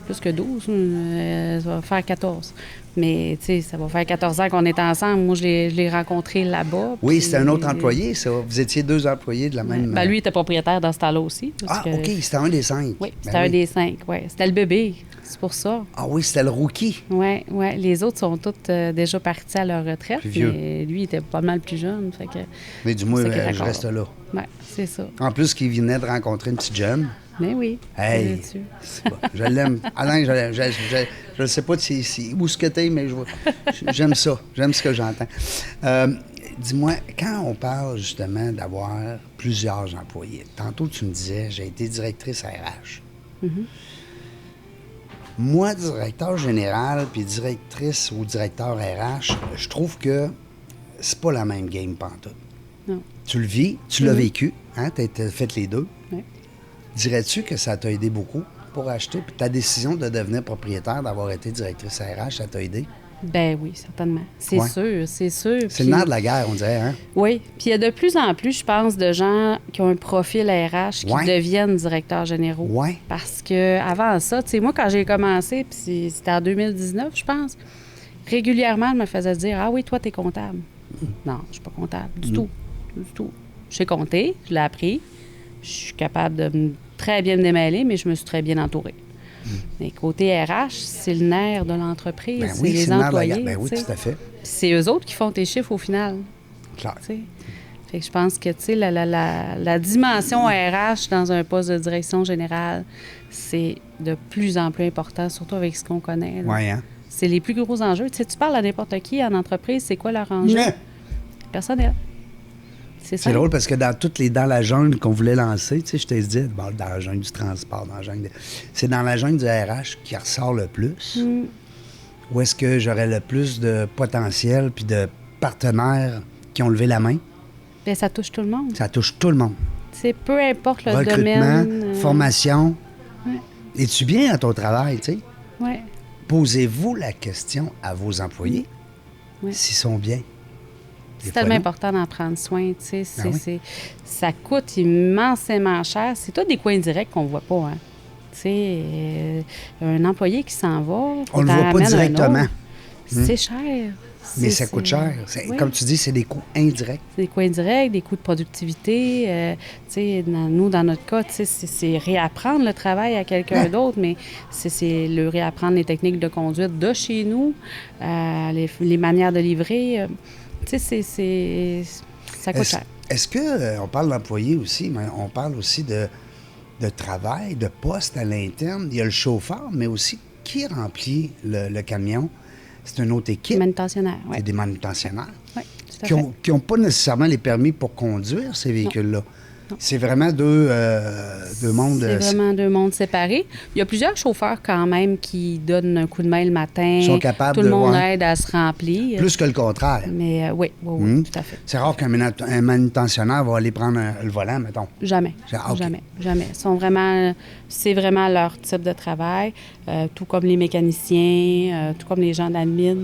Plus que 12, ça va faire 14. Mais, tu sais, ça va faire 14 ans qu'on est ensemble. Moi, je l'ai rencontré là-bas. Oui, puis- c'était un autre employé, ça. Vous étiez 2 employés de la même... Ben, lui, il était propriétaire dans ce temps-là aussi. parce Ah, que- OK, c'était un des 5. Oui, c'était un des 5. Ouais. C'était le bébé. C'est pour ça. Ah oui, c'était le rookie. Oui. Les autres sont tous déjà partis à leur retraite. Plus vieux. Mais lui, il était pas mal plus jeune. Fait que, Mais du moins, c'est qu'il est je encore reste là. Oui, c'est ça. En plus, qu'il venait de rencontrer une petite jeune. Mais oui. Hey, c'est là-dessus. c'est pas- je l'aime. Alain, je ne sais pas où ce que t'es, mais j'aime ça. J'aime ce que j'entends. Dis-moi, quand on parle justement d'avoir plusieurs employés, tantôt tu me disais, j'ai été directrice RH. Moi, directeur général puis directrice ou directeur RH, je trouve que c'est pas la même game pantoute. Non. Tu le vis, tu l'as vécu, hein, tu as fait les deux. Ouais. Dirais-tu que ça t'a aidé beaucoup pour acheter? Puis ta décision de devenir propriétaire, d'avoir été directrice RH, ça t'a aidé? Ben oui, certainement. C'est Ouais. sûr, c'est sûr. C'est Puis- le nerf de la guerre, on dirait, hein? Oui, puis il y a de plus en plus, je pense, de gens qui ont un profil RH qui Ouais. deviennent directeurs généraux. Ouais. Parce que avant ça, tu sais, moi, quand j'ai commencé, puis c'était en 2019, je pense, régulièrement, je me faisais dire « Ah oui, toi, t'es comptable. Non, je suis pas comptable du tout. Du tout. Je sais compter, je l'ai appris. Je suis capable de très bien me démêler, mais je me suis très bien entourée. Mais côté RH, c'est le nerf de l'entreprise, Ben c'est oui, les c'est le nerf de la employés. guerre. Ben oui, tu sais. tout à fait. Puis c'est eux autres qui font tes chiffres au final. Clair. Tu sais. Fait que je pense que, tu sais, la dimension RH dans un poste de direction générale, c'est de plus en plus important, surtout avec ce qu'on connaît. Là. Oui, hein? C'est les plus gros enjeux. Tu sais, tu parles à n'importe qui en entreprise, c'est quoi leur enjeu? Mais Personnel. C'est ça. c'est drôle parce que dans la jungle qu'on voulait lancer, tu sais, je t'ai dit, bon, dans la jungle du transport, dans la jungle c'est dans la jungle du RH qui ressort le plus. Où est-ce que j'aurais le plus de potentiel puis de partenaires qui ont levé la main? Bien, ça touche tout le monde. Ça touche tout le monde. Tu sais, peu importe le Recrutement, domaine. formation. Ouais. Es-tu bien à ton travail, tu sais? Ouais. Posez-vous la question à vos employés Ouais. s'ils sont bien. C'est Des fois, tellement non. important d'en prendre soin, tu sais. Ah oui. Ça coûte immensément cher. C'est tout des coûts indirects qu'on voit pas, hein. Tu sais, un employé qui s'en va, On le t'en voit pas ramènes un directement. autre. C'est cher. Mais ça coûte cher. Oui. Comme tu dis, c'est des coûts indirects. C'est des coûts indirects, des coûts de productivité. Tu sais, dans notre cas, tu sais, c'est réapprendre le travail à quelqu'un Ouais. d'autre, mais c'est le réapprendre les techniques de conduite de chez nous, les manières de livrer. Tu sais, ça coûte cher. Est-ce que on parle d'employés aussi, mais on parle aussi de travail, de poste à l'interne? Il y a le chauffeur, mais aussi qui remplit le camion? C'est une autre équipe. Manutentionnaire, oui. C'est des manutentionnaires Oui, tout à fait. qui n'ont pas nécessairement les permis pour conduire ces véhicules-là. C'est vraiment deux mondes. C'est vraiment deux mondes séparés. Il y a plusieurs chauffeurs quand même qui donnent un coup de main le matin. Ils sont capables Tout le de monde voir. aide à se remplir. Plus que le contraire. Mais oui, tout à fait. C'est rare qu'un un manutentionnaire va aller prendre le volant, mettons. Jamais. Ah, OK. Jamais. C'est vraiment leur type de travail, tout comme les mécaniciens, tout comme les gens d'admin.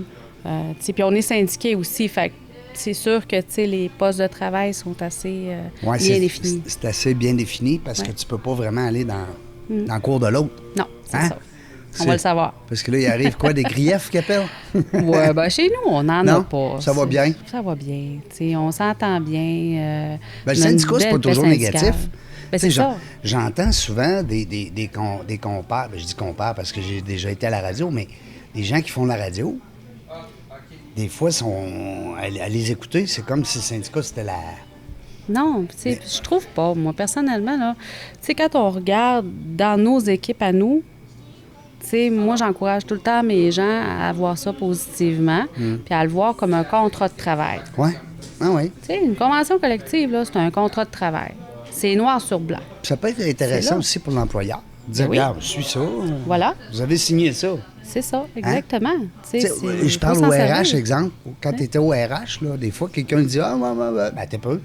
Tu sais, puis on est syndiqués aussi, fait que c'est sûr que, tu sais, les postes de travail sont assez Ouais, bien définis. C'est assez bien défini parce que tu peux pas vraiment aller dans le cours de l'autre. Non, c'est Hein? ça. On va le savoir. Parce que là, il arrive quoi? Des griefs qu'ils appellent? Ouais, ben chez nous, on n'en Non? a pas. Ça va bien? Ça va bien. Tu sais, on s'entend bien. Ben, le on a une syndicat, c'est pas belle toujours paix syndicale. négatif. Ben, Tu sais, c'est ça. J'entends souvent des compères, ben, je dis compères parce que j'ai déjà été à la radio, mais des gens qui font la radio, des fois, à les écouter, c'est comme si le syndicat, c'était la... Non, tu sais, je trouve pas. Moi, personnellement, là, tu sais, quand on regarde dans nos équipes à nous, tu sais, moi, j'encourage tout le temps mes gens à voir ça positivement, puis à le voir comme un contrat de travail. Ouais. Ah oui. Tu sais, une convention collective, là, c'est un contrat de travail. C'est noir sur blanc. Ça peut être C'est intéressant là. aussi pour l'employeur. Dire, Ben oui. regarde, je suis ça. Voilà, Vous avez signé ça. c'est ça, exactement. Tu Tu sais, sais, je faut parle s'en au servir. RH, exemple. Quand tu étais au RH, là, des fois, quelqu'un dit ah, ben, t'es peu.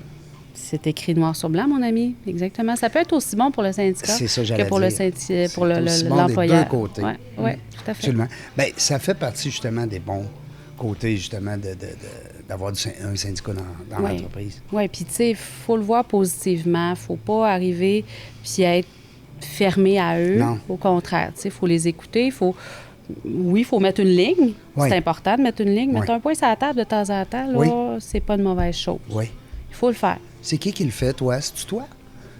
C'est écrit noir sur blanc, mon ami. Exactement. Ça peut être aussi bon pour le syndicat C'est ça, que j'allais pour le dire. pour C'est aussi bon des l'employeur. deux côtés. Oui, tout à fait. Absolument. Bien, ça fait partie, justement, des bons côtés, justement, d'avoir un syndicat dans Oui. l'entreprise. Oui, puis tu sais, il faut le voir positivement. Faut pas arriver puis être fermé à eux. Non. Au contraire, tu sais, il faut les écouter. Oui, il faut mettre une ligne. Oui. C'est important de mettre une ligne. Mettre Oui. un point sur la table de temps en temps, là, Oui. c'est pas une mauvaise chose. Oui. Il faut le faire. C'est qui le fait, toi? C'est-tu toi?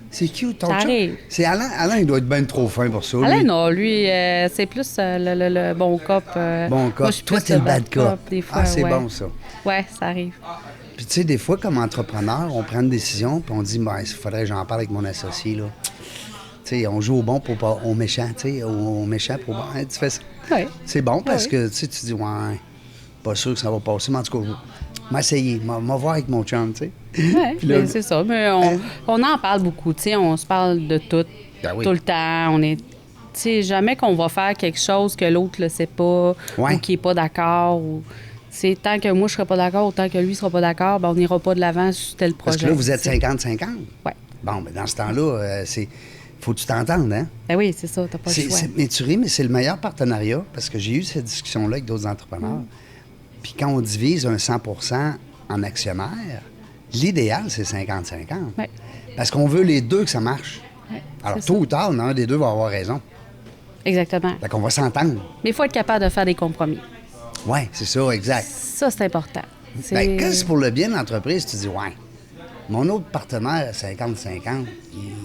C'est qui ou ton Ça chum? arrive. C'est Alain. Alain, il doit être bien trop fin pour ça. lui. Alain, non, lui, c'est plus le bon cop. Bon cop. Moi, je suis Toi, plus t'es le bad cop. des fois, Ah, c'est ouais. bon, ça. Ouais, ça arrive. Puis, tu sais, des fois, comme entrepreneur, on prend une décision, puis on dit, ben, il faudrait que j'en parle avec mon associé, là. Tu sais, on joue au bon pour pas au méchant, tu sais, au méchant pour bon. Hein, tu fais ça. Oui. C'est bon parce Oui. que, tu sais, tu dis, ouais, pas sûr que ça va passer, mais en tout cas, m'essayer, m'a voir avec mon chum, tu sais. Oui, Puis là, c'est ça. Mais on en parle beaucoup, tu sais, on se parle de tout, Ben oui. tout le temps. On est, tu sais, jamais qu'on va faire quelque chose que l'autre ne sait pas Ouais. ou qui n'est pas d'accord. Ou, tu sais, tant que moi, je ne serai pas d'accord ou tant que lui ne sera pas d'accord, ben, on n'ira pas de l'avant sur tel projet. parce que là, vous êtes tu sais. 50-50. Ouais. Bon, ben dans ce temps-là, faut que tu t'entendes, hein? Ben oui, c'est ça, tu n'as pas le choix. Mais tu ris, mais c'est le meilleur partenariat parce que j'ai eu cette discussion-là avec d'autres entrepreneurs. Puis quand on divise un 100 en actionnaires, l'idéal, c'est 50-50. Ouais. Parce qu'on veut les deux que ça marche. Ouais, Alors, c'est tôt ça. ou tard, un des deux va avoir raison. Exactement. Fait qu'on va s'entendre. Mais il faut être capable de faire des compromis. Oui, c'est ça, exact. Ça, c'est important. Bien, quand c'est pour le bien de l'entreprise, tu dis, ouais, mon autre partenaire à 50-50,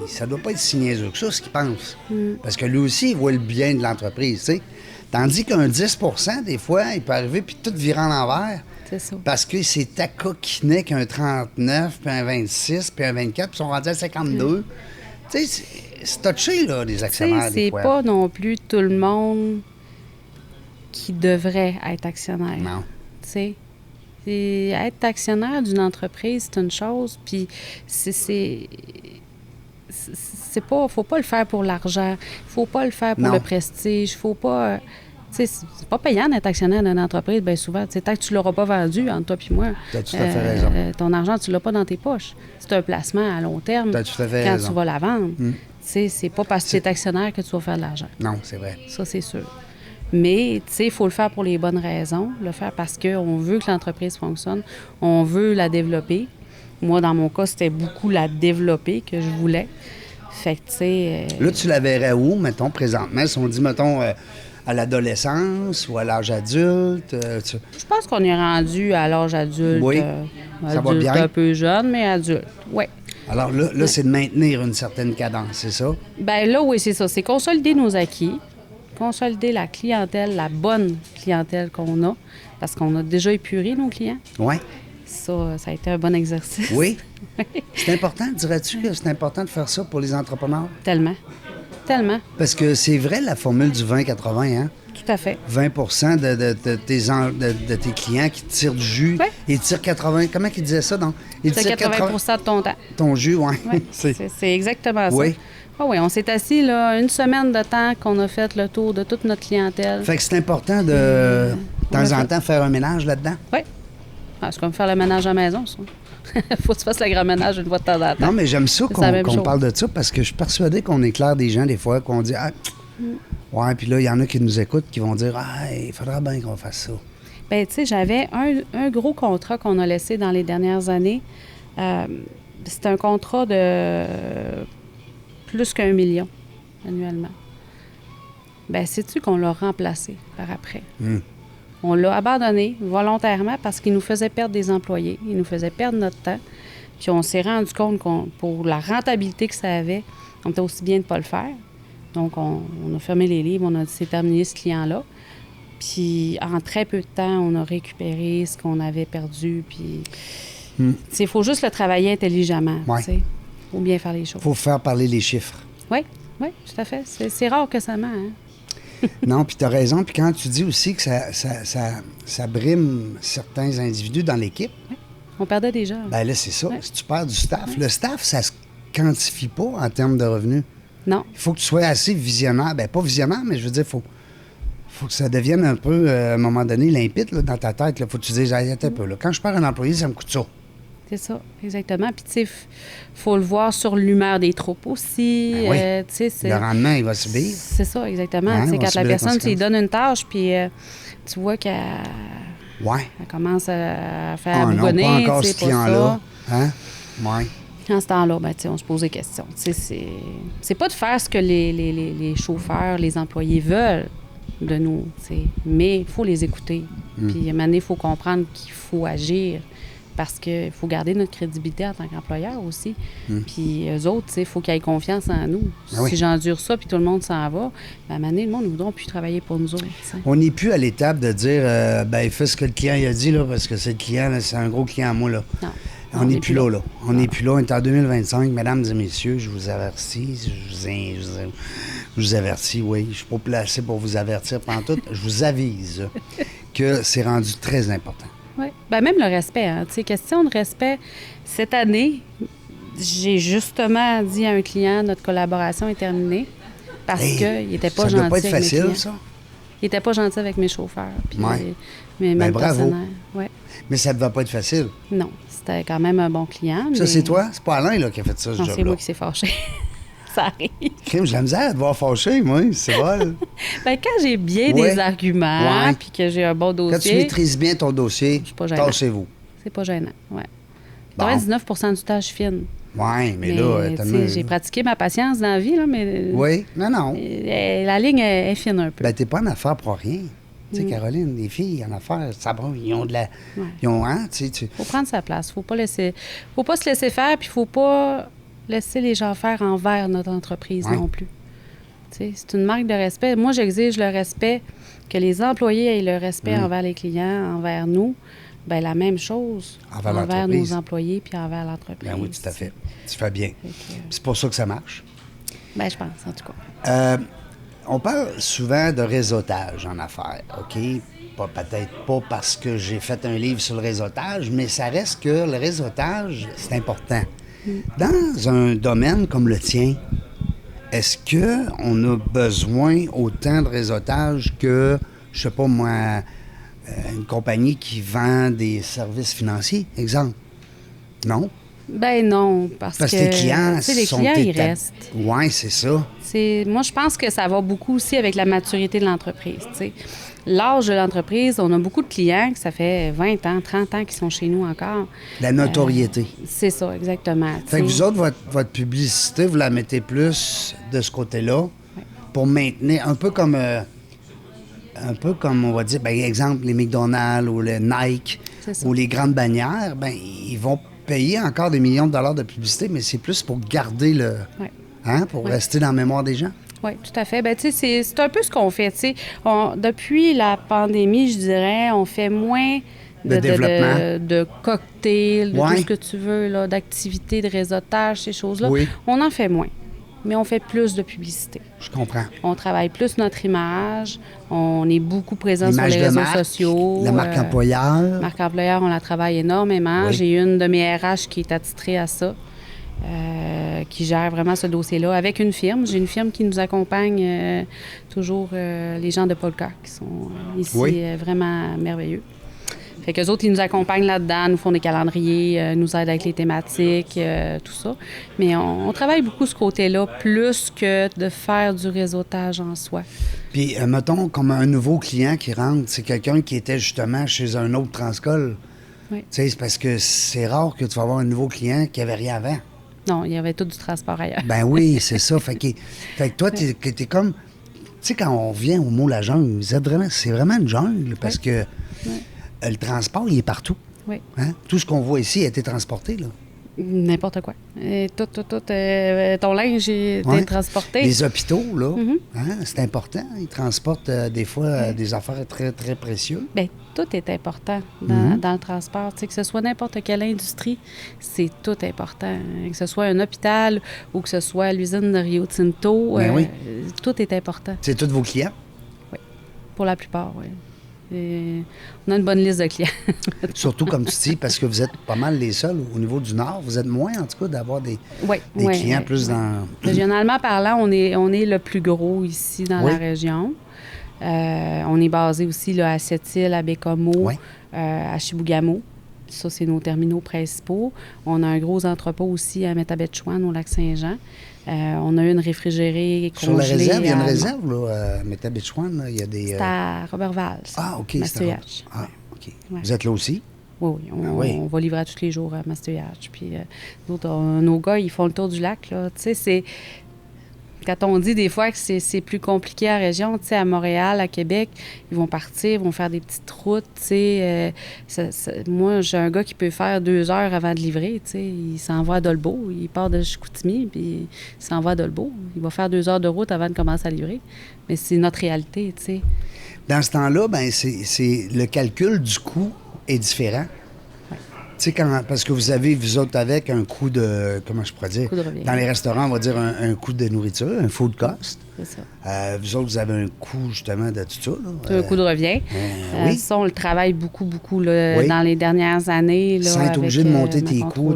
ça doit pas être si niaiseux que ça, ce qu'il pense. Parce que lui aussi, il voit le bien de l'entreprise, tu sais. Tandis qu'un 10 des fois, il peut arriver puis tout virer en l'envers. C'est ça. Parce que c'est à coquinet qu'un 39, puis un 26, puis un 24, puis ils sont rendus à 52. Tu sais, c'est touché, là, les actionnaires, des C'est fois. pas non plus tout le monde qui devrait être actionnaire. Non. Tu sais, être actionnaire d'une entreprise, c'est une chose, puis c'est pas... Faut pas le faire pour l'argent, faut pas le faire pour Non. le prestige, faut pas... Tu sais, c'est pas payant d'être actionnaire d'une entreprise, bien souvent. Tu sais, tant que tu l'auras pas vendu, entre toi et moi, T'as tout à fait raison. ton argent, tu l'as pas dans tes poches. C'est un placement à long terme T'as tout à fait quand raison. tu vas la vendre. Tu sais, c'est pas parce que tu es actionnaire que tu vas faire de l'argent. Non, c'est vrai. Ça, c'est sûr. Mais, tu sais, il faut le faire pour les bonnes raisons. Le faire parce qu'on veut que l'entreprise fonctionne. On veut la développer. Moi, dans mon cas, c'était beaucoup la développer que je voulais. Fait que, tu sais... Là, tu la verrais où, mettons, présentement? Si on dit, mettons, à l'adolescence ou à l'âge adulte? Je pense qu'on est rendu à l'âge adulte. Oui. Ça va adulte bien? un peu jeune, mais adulte. Oui. Alors là, c'est de maintenir une certaine cadence, c'est ça? Bien là, oui, c'est ça. C'est consolider nos acquis, consolider la clientèle, la bonne clientèle qu'on a, parce qu'on a déjà épuré nos clients. Oui. Ça a été un bon exercice. Oui. C'est important, dirais-tu que c'est important de faire ça pour les entrepreneurs? Tellement. Tellement. Parce que c'est vrai la formule du 20-80, hein? Tout à fait. 20 de tes clients qui tirent du jus. Oui. Ils tirent 80. Comment ils disaient ça, donc? Ils C'est tirent 80 de ton temps. ton jus, oui. Oui, c'est exactement ça. Oui. Ah oui, on s'est assis là, une semaine de temps qu'on a fait le tour de toute notre clientèle. Fait que c'est important de temps en temps faire un ménage là-dedans. Oui. Ah, c'est comme faire le ménage à la maison, ça. Faut que tu fasses le grand ménage une fois de temps en temps. Non, mais j'aime ça C'est la même qu'on chose. parle de ça parce que je suis persuadé qu'on éclaire des gens des fois, qu'on dit ah, ouais, puis là, il y en a qui nous écoutent qui vont dire ah, il faudra bien qu'on fasse ça. Bien, tu sais, j'avais un gros contrat qu'on a laissé dans les dernières années. C'était un contrat de plus qu'1 million annuellement. Bien, sais-tu qu'on l'a remplacé par après? On l'a abandonné volontairement parce qu'il nous faisait perdre des employés, il nous faisait perdre notre temps. Puis on s'est rendu compte pour la rentabilité que ça avait, on était aussi bien de ne pas le faire. Donc, on a fermé les livres, on a dit c'est terminé ce client-là. Puis, en très peu de temps, on a récupéré ce qu'on avait perdu. Puis, il faut juste le travailler intelligemment. Ouais. Il faut bien faire les choses. Il faut faire parler les chiffres. Oui, tout à fait. C'est rare que ça ment. Hein? Non, puis tu as raison. Puis quand tu dis aussi que ça brime certains individus dans l'équipe, On perdait des gens. ben là, c'est ça. Ouais. Si tu perds du staff, le staff, ça se quantifie pas en termes de revenus. Non. Il faut que tu sois assez visionnaire. Ben pas visionnaire, mais je veux dire, faut que ça devienne un peu, à un moment donné, limpide là, dans ta tête. Il faut que tu te dises, attends un peu. Là. Quand je perds un employé, ça me coûte ça. C'est ça, exactement. Puis, tu sais, faut le voir sur l'humeur des troupes aussi. Ben oui. Tu sais, Le rendement, il va subir. C'est ça, exactement. Ouais, Tu sais, on va quand la subir les personne, tu lui conséquences. donnes une tâche, puis tu vois qu'elle Ouais. elle commence à faire Ah non, bougonner, pas encore tu ce sais, pas client-là. ça. Hein? Ouais. En ce temps-là, ben, tu sais, on se pose des questions. Tu sais, c'est pas de faire ce que les chauffeurs, les employés veulent de nous, tu sais, mais il faut les écouter. Puis, à un moment donné, il faut comprendre qu'il faut agir parce qu'il faut garder notre crédibilité en tant qu'employeur aussi. Puis, eux autres, tu sais, il faut qu'ils aient confiance en nous. Ah oui. Si j'endure ça puis tout le monde s'en va, ben, à un moment donné, le monde ne voudra plus travailler pour nous autres, tu sais. On n'est plus à l'étape de dire, ben fais ce que le client il a dit, là, parce que c'est le client, là, c'est un gros client à moi, là. Non. On n'est plus là. On n'est plus là. On est en 2025. Mesdames et messieurs, je vous avertis. Je vous avertis, oui. Je ne suis pas placé pour vous avertir pantoute. Je vous avise que c'est rendu très important. Oui. Ben même le respect. Hein. Tu sais, question de respect. Cette année, j'ai justement dit à un client, notre collaboration est terminée parce Hey, qu'il n'était pas ça gentil doit pas être avec mes facile, clients. ça. Il n'était pas gentil avec mes chauffeurs. Puis Ouais. mes Ben, bravo. partenaires. Ouais. Mais ça ne devait pas être facile. Non, c'était quand même un bon client. Ça, mais- c'est toi? C'est pas Alain là, qui a fait ça, ce Non, job-là? c'est moi qui s'est fâché. Ça arrive. Crime, j'ai la misère à te voir fâché, moi. C'est vol. Ben, quand j'ai bien Ouais. des arguments Ouais. puis que j'ai un bon Quand tu dossier, maîtrises bien ton dossier, suis pas gênant. tâchez-vous. c'est pas gênant. Ouais. Bon. 99 du temps, je suis fine. Oui, mais là, tu sais, tellement... j'ai pratiqué ma patience dans la vie, là, mais Oui, non. la ligne est fine un peu. Ben, t'es pas en affaires pour rien. Tu sais, Caroline, les filles en affaires, ça, bon, ils ont de la... Ouais. Ils ont, hein, tu sais... Faut prendre sa place. Faut pas se laisser faire, puis faut pas laisser les gens faire envers notre entreprise non plus. Tu sais, c'est une marque de respect. Moi, j'exige le respect, que les employés aient le respect envers les clients, envers nous. Bien, la même chose envers nos employés puis envers l'entreprise. Ben oui, tout à fait. Tu fais bien. C'est pour ça que ça marche. Bien, je pense, en tout cas. On parle souvent de réseautage en affaires, OK? Peut-être pas parce que j'ai fait un livre sur le réseautage, mais ça reste que le réseautage, c'est important. Dans un domaine comme le tien, est-ce qu'on a besoin autant de réseautage que, je sais pas moi, une compagnie qui vend des services financiers, exemple? Non? Ben non, parce que les clients les clients, ils restent. Oui, c'est ça. Moi, je pense que ça va beaucoup aussi avec la maturité de l'entreprise. T'sais. L'âge de l'entreprise, on a beaucoup de clients que ça fait 20 ans, 30 ans qui sont chez nous encore. La notoriété. C'est ça, exactement. Fait que vous autres, votre publicité, vous la mettez plus de ce côté-là pour maintenir, un peu comme, on va dire, ben, exemple, les McDonald's ou le Nike ou les grandes bannières, ben ils vont payer encore des millions de dollars de publicité, mais c'est plus pour garder le... pour rester dans la mémoire des gens. Oui, tout à fait. Ben, tu sais, c'est un peu ce qu'on fait. Tu sais, depuis la pandémie, je dirais, on fait moins de développement, de cocktails, de tout ce que tu veux, là, d'activités, de réseautage, ces choses-là. Oui. On en fait moins, mais on fait plus de publicité. Je comprends. On travaille plus notre image. On est beaucoup présent sur les réseaux sociaux. La marque employeur. Marque employeur, on la travaille énormément. Oui. J'ai une de mes RH qui est attitrée à ça. Qui gère vraiment ce dossier-là avec une firme. J'ai une firme qui nous accompagne toujours, les gens de Polka, qui sont ici vraiment merveilleux. Fait qu'eux autres, ils nous accompagnent là-dedans, nous font des calendriers, nous aident avec les thématiques, tout ça. Mais on travaille beaucoup ce côté-là, plus que de faire du réseautage en soi. Puis, mettons, comme un nouveau client qui rentre, c'est quelqu'un qui était justement chez un autre Transcol. Oui. Tu sais, c'est parce que c'est rare que tu vas avoir un nouveau client qui n'avait rien avant. Non, il y avait tout du transport ailleurs. Ben oui, c'est ça. Fait que toi, t'es comme... Tu sais, quand on vient au mot la jungle, c'est vraiment une jungle parce que le transport, il est partout. Oui. Hein? Tout ce qu'on voit ici a été transporté, là. N'importe quoi. Ton linge est transporté. Les hôpitaux, là, c'est important. Ils transportent des fois des affaires très, très précieuses. Bien, tout est important dans le transport. Tu sais, que ce soit n'importe quelle industrie, c'est tout important. Que ce soit un hôpital ou que ce soit l'usine de Rio Tinto, tout est important. C'est tous vos clients? Oui, pour la plupart, oui. Et on a une bonne liste de clients. Surtout, comme tu dis, parce que vous êtes pas mal les seuls au niveau du Nord. Vous êtes moins, en tout cas, d'avoir des clients plus dans... Régionalement parlant, on est le plus gros ici dans la région. On est basé aussi là, à Sept-Îles, à Bécomo, à Chibougamau. Ça, c'est nos terminaux principaux. On a un gros entrepôt aussi à Métabetchouan, au Lac-Saint-Jean. On a une réfrigérée congelée. Sur la réserve, il y a une réserve, là, à Métabetchouan, il y a des... C'est à Roberval. Ah, OK. Mastéuage. Ah, OK. Ouais. Vous êtes là aussi? Oui, on va livrer à tous les jours à Mastéuage. Puis nos gars, ils font le tour du lac, là. Tu sais, c'est... Quand on dit des fois que c'est plus compliqué à la région, tu sais, à Montréal, à Québec, ils vont partir, ils vont faire des petites routes, tu sais. Moi, j'ai un gars qui peut faire 2 heures avant de livrer, tu sais. Il s'en va à Dolbeau, il part de Chicoutimi, puis il s'en va à Dolbeau. Il va faire 2 heures de route avant de commencer à livrer. Mais c'est notre réalité, tu sais. Dans ce temps-là, ben c'est le calcul du coût est différent. Tu sais, parce que vous avez, vous autres, avec un coût de... Comment je pourrais dire? Coût de revient. Dans les restaurants, on va dire un coût de nourriture, un food cost. C'est ça. Vous autres, vous avez un coût, justement, de tout ça. Un coût de revient. Oui. Ça, on le travaille beaucoup, là, dans les dernières années. Là, sans être obligé de monter tes coûts,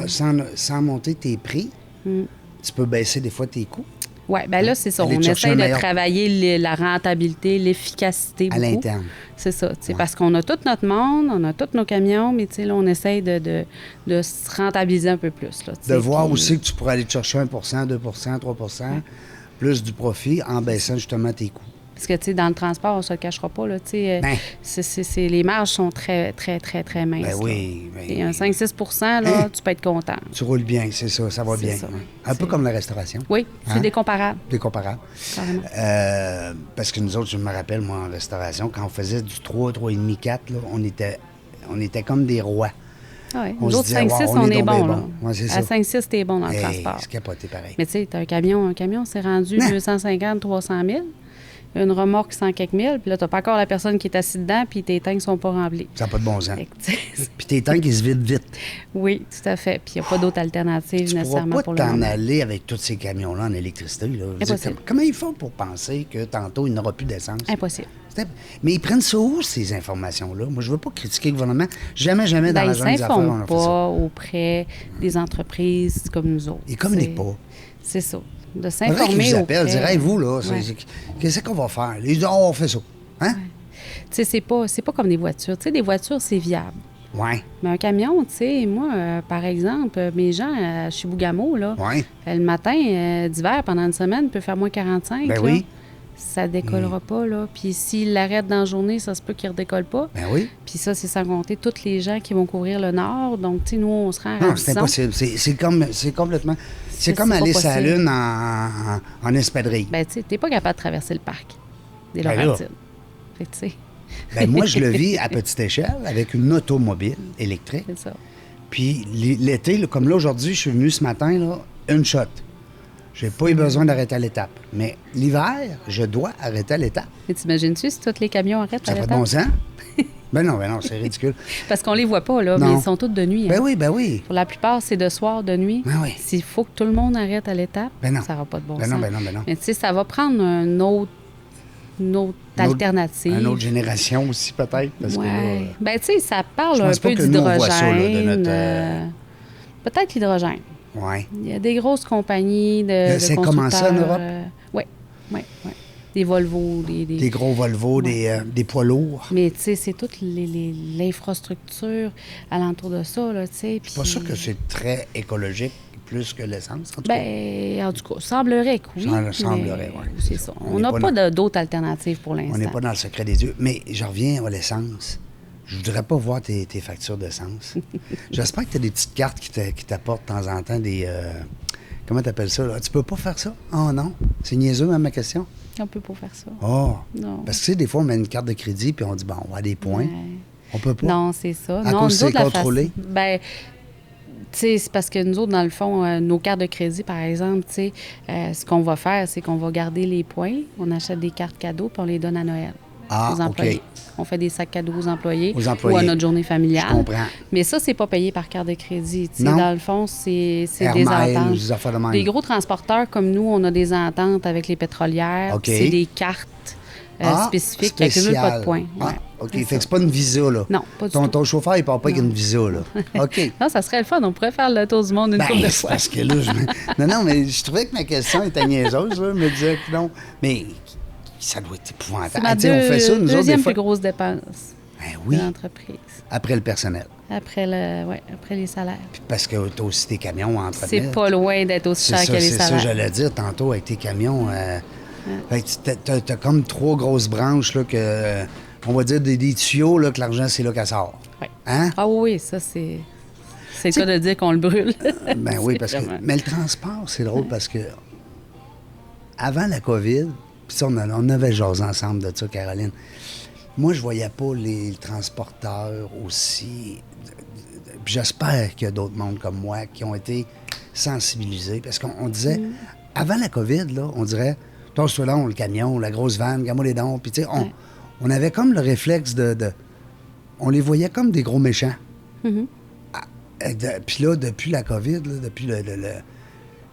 sans monter tes prix, tu peux baisser des fois tes coûts. Oui, bien là, c'est ça. On essaie de travailler la rentabilité, l'efficacité beaucoup. À l'interne. C'est ça. Parce qu'on a tout notre monde, on a tous nos camions, mais là, on essaie de se rentabiliser un peu plus. Là, de voir aussi que tu pourrais aller te chercher 1 2 3 plus du profit en baissant justement tes coûts. Parce que, tu sais, dans le transport, on ne se le cachera pas, là, tu sais, Ben. les marges sont très, très, très, très minces. Ben oui. Là. Ben, Et un 5-6 là, tu peux être content. tu roules bien, c'est ça va C'est bien. ça. Ouais. Un peu comme la restauration. Oui, c'est Hein? décomparable, C'est comparable. carrément. Parce que nous autres, je me rappelle, moi, en restauration, quand on faisait du 3, 3,5, 4, là, on était comme des rois. Ah ouais. On Nous se autres, disait, 5-6, wow, on est est donc bon. bien Là. bon. Ouais, c'est À ça. 5-6, t'es bon dans le Hey, transport. c'est capoté pareil. Mais tu sais, t'as un camion, c'est rendu 250, 300 000. Une remorque 100 quelques mille, puis là, t'as pas encore la personne qui est assise dedans, puis tes tanks sont pas remplis. Ça n'a pas de bon sens. Fait que, tu sais, Puis tes tanks, ils se vident vite. oui, tout à fait. Puis il n'y a pas d'autre alternative Tu pourras nécessairement pas pour le t'en moment. aller avec tous ces camions-là en électricité. Là. Je veux dire, Impossible. comment ils font pour penser que tantôt, il n'aura plus d'essence? Impossible. Mais ils prennent ça où, ces informations-là? Moi, je veux pas critiquer le gouvernement. Jamais dans Ben, la ils jungle des affaires, on s'informent a fait ça. pas auprès des entreprises comme nous autres. Ils communiquent pas. C'est ça. De C'est vrai qu'ils s'informer vous appellent, auprès... dire, hey, vous, là, Ouais. qu'est-ce qu'on va faire? Ils disent, oh, on fait ça. Hein? Tu sais, c'est pas comme des voitures. Tu sais, des voitures, c'est viable. Ouais. Mais un camion, tu sais, moi, par exemple, mes gens à Chibougamau, là, Ouais. le matin d'hiver, pendant une semaine, peut faire moins 45. Ben là. oui. Ça décollera pas, là. Puis s'il l'arrête dans la journée, ça se peut qu'il ne redécolle pas. Ben oui. Puis ça, c'est sans compter tous les gens qui vont couvrir le nord. Donc, tu sais, nous, on se rend à Non, c'est Radisson. impossible. C'est complètement. C'est comme c'est pas aller sur la possible. Lune en espadrille. Ben, tu sais, t'es pas capable de traverser le parc des Ben là. Laurentides. Fait que, tu sais, Ben, moi, je le vis à petite échelle avec une automobile électrique. c'est ça. Puis l'été, là, comme là, aujourd'hui, je suis venu ce matin, là, une shot. J'ai pas eu besoin d'arrêter à l'étape. Mais l'hiver, je dois arrêter à l'étape. Mais t'imagines-tu si tous les camions arrêtent Ça à fait de l'étape? bon sens? Ben non, c'est ridicule. Parce qu'on les voit pas, là, Non. mais ils sont tous de nuit. Hein. Ben oui. Pour la plupart, c'est de soir, de nuit. Ben oui. S'il faut que tout le monde arrête à l'étape, Ben non. ça n'aura pas de bon Ben sens. non. Mais tu sais, ça va prendre une autre alternative. Une autre génération aussi, peut-être. Parce que Ouais. là, Ben, tu sais, ça parle je un pense pas peu que nous, on voit ça, là, de d'hydrogène. notre, Peut-être l'hydrogène. ouais. Il y a des grosses compagnies de C'est commencé en Europe? Oui. Des Volvo, Des gros Volvo, des poids lourds. Mais tu sais, c'est toute l'infrastructure alentour de ça, là, tu sais. Je suis pas sûr que c'est très écologique plus que l'essence, en tout cas. Ben, en tout cas, semblerait que oui. Semblerait, mais oui. C'est ça. On On n'est n'a pas pas dans- d'autres alternatives pour l'instant. On n'est pas dans le secret des dieux. Mais je reviens à l'essence. Je voudrais pas voir tes factures d'essence. J'espère que tu as des petites cartes qui t'apportent de temps en temps des... comment tu appelles ça? Là? Tu peux pas faire ça? Oh non. C'est niaiseux, même, ma question. On peut pas faire ça. Oh. Non. Parce que, tu sais, des fois, on met une carte de crédit puis on dit, bon, on va avoir des points. Ouais. On peut pas. Non, c'est ça. À non, cause que nous autres, c'est la contrôlé? Ben, tu sais, c'est parce que nous autres, dans le fond, nos cartes de crédit, par exemple, tu sais, ce qu'on va faire, c'est qu'on va garder les points, on achète des cartes cadeaux, puis on les donne à Noël Ah, aux employés. OK. On fait des sacs cadeaux aux employés, Aux employés. ou à notre journée familiale. Je comprends. Mais ça, c'est pas payé par carte de crédit. Tu sais, Non. dans le fond, c'est Air des Miles, ententes. des affaires de même. Les gros transporteurs comme nous, on a des ententes avec les pétrolières. OK. puis c'est des cartes spécifiques qui n'accumulent pas de points. Ah, Ouais, OK. c'est Fait ça. que c'est pas une visa, là. Non, pas du ton, tout. ton chauffeur, il part pas avec Non. une visa, là. OK. Non, ça serait le fun. On pourrait faire le tour du monde une Ben, couple de c'est fois. parce que là, non, mais je trouvais que ma question était niaiseuse, là. Je me disais que non. Mais ça doit être C'est épouvantable. ma Tu sais, on fait ça, nous autres, des deuxième fois. plus grosse dépense Ben oui, de l'entreprise. après le personnel. Après les salaires. Puis parce que tu as aussi tes camions à entretenir. C'est pas loin d'être aussi C'est cher ça, que les c'est ça, salaires. j'allais dire tantôt avec tes camions. Fait que t'as comme 3 grosses branches, là, que, on va dire des tuyaux, là, que l'argent, c'est là qu'elle sort. Ouais. Hein? Ah oui, ça, c'est le cas de dire qu'on le brûle. Ben oui, C'est parce que. vraiment- Mais le transport, c'est drôle parce que avant la COVID, puis ça, on avait jasé ensemble de ça, Caroline. Moi, je voyais pas les transporteurs aussi. Puis j'espère qu'il y a d'autres mondes comme moi qui ont été sensibilisés. Parce qu'on disait, avant la COVID, là, on dirait, toi là, le camion, la grosse vanne, gamme les dons. Puis tu sais, on avait comme le réflexe de. On les voyait comme des gros méchants. Puis là, depuis la COVID, là, depuis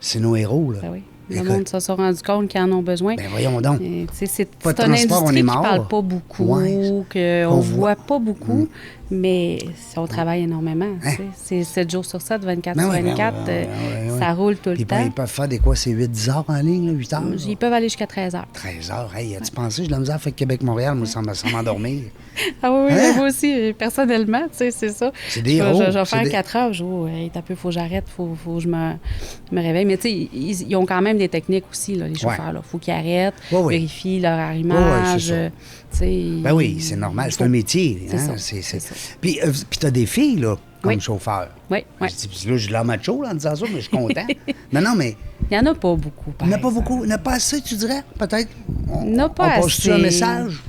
c'est nos héros, là. Ben oui. Le Écoute, monde se sont rendu compte qu'ils en ont besoin. ben voyons donc. Et, tu sais, c'est Pas de c'est une transport, on industrie est qui mort. parle pas beaucoup, Ouais. qu'on On voit pas beaucoup, mais on travaille énormément. Hein? tu sais. C'est 7 jours sur 7, 24 Ben sur oui, ben 24. oui, ben oui. Ça roule tout le Puis temps. ils peuvent faire des quoi? C'est 8-10 heures en ligne, là, 8 heures? Ils peuvent aller jusqu'à 13 heures. 13 heures. Hey, as-tu pensé? J'ai de la misère à faire Québec-Montréal, moi, sans m'endormir. Ah oui, Hein? moi aussi, personnellement, tu sais, c'est ça. C'est des Je vais- héros, Je vais c'est faire des- 4 heures, je dis, oh, hey, t'as peu, faut que j'arrête, faut que je me réveille. Mais tu sais, ils ont quand même même des techniques aussi, là, les chauffeurs. Il faut qu'ils arrêtent, vérifient leur arrimage. Ben oui, c'est normal. C'est un métier. Hein? C'est ça. Puis tu as des filles, là, comme chauffeur. Oui. Là, j'ai l'air macho là, en disant ça, mais je suis content. non, mais... Il n'y en a pas beaucoup, Il n'y en a pas beaucoup. Il n'y en a pas assez, tu dirais, peut-être? Il n'y en a pas assez. On passe-tu un message?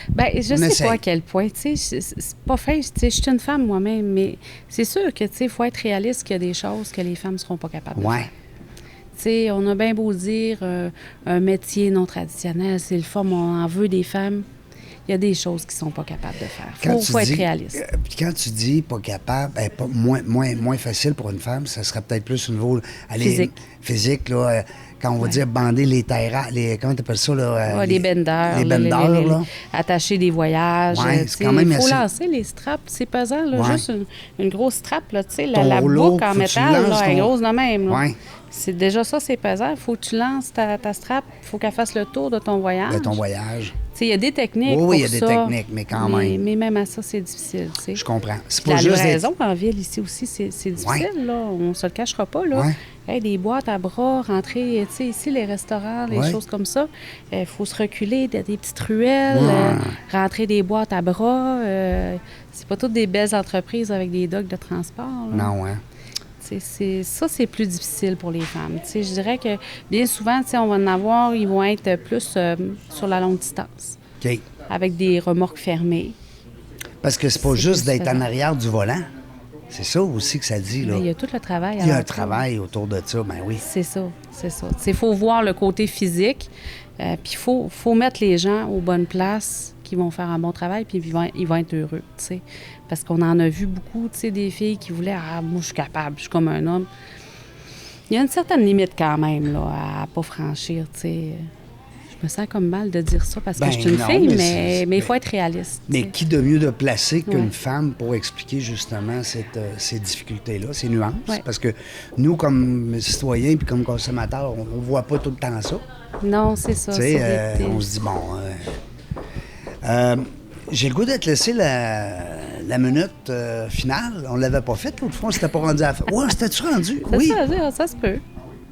Bien, je ne sais pas à quel point. Tu sais, c'est pas fait. Tu sais, je suis une femme moi-même, mais c'est sûr que, tu sais, il faut être réaliste qu'il y a des choses que les femmes ne seront pas capables de faire. Tu sais, on a bien beau dire un métier non traditionnel, c'est le fun, on en veut des femmes. Il y a des choses qu'ils ne sont pas capables de faire. Il faut être réaliste. Quand tu dis pas capable, moins facile pour une femme, ça serait peut-être plus au niveau physique là, quand on va dire bander les terrasses, comment tu appelles ça? Là, les benders. Les benders, là. Attacher des voyages. C'est quand même il faut lancer les straps, c'est pesant. Là, juste une grosse strap, là, la rouleau, boucle en métal, là, elle est grosse de même. Là. Ouais. C'est déjà ça, c'est pesant. Il faut que tu lances ta strap, il faut qu'elle fasse le tour de ton voyage. Il y a des techniques pour ça. Oui, il y a des techniques, mais quand même. Mais même à ça, c'est difficile. T'sais. Je comprends. C'est pas la juste livraison en ville, ici aussi, c'est difficile. Là. On ne se le cachera pas. Là. Des boîtes à bras, rentrer, ici, les restaurants, les choses comme ça. Il faut se reculer, des petites ruelles, rentrer des boîtes à bras. C'est pas toutes des belles entreprises avec des docks de transport. Là. Non, hein? C'est plus difficile pour les femmes. Je dirais que bien souvent, on va en avoir, ils vont être plus sur la longue distance. OK. Avec des remorques fermées. Parce que c'est pas juste d'être en arrière du volant. C'est ça aussi que ça dit, là. Il y a tout le travail. Il y a un travail autour de ça, ben oui. C'est ça. Il faut voir le côté physique, puis il faut mettre les gens aux bonnes places qui vont faire un bon travail, puis ils vont être heureux, Parce qu'on en a vu beaucoup, des filles qui voulaient « Ah, moi, je suis capable, je suis comme un homme. » Il y a une certaine limite quand même, là, à pas franchir, Je me sens comme mal de dire ça parce que je suis une fille, mais il faut être réaliste. Mais qui de mieux de placer qu'une femme pour expliquer justement ces difficultés-là, ces nuances? Parce que nous, comme citoyens puis comme consommateurs, on ne voit pas tout le temps ça. Non, c'est ça. On se dit, bon... j'ai le goût de te laisser la minute finale. On ne l'avait pas faite l'autre fois, on s'était pas rendu à la fin. Ouais, c'était-tu rendu? Oui. Ça se peut.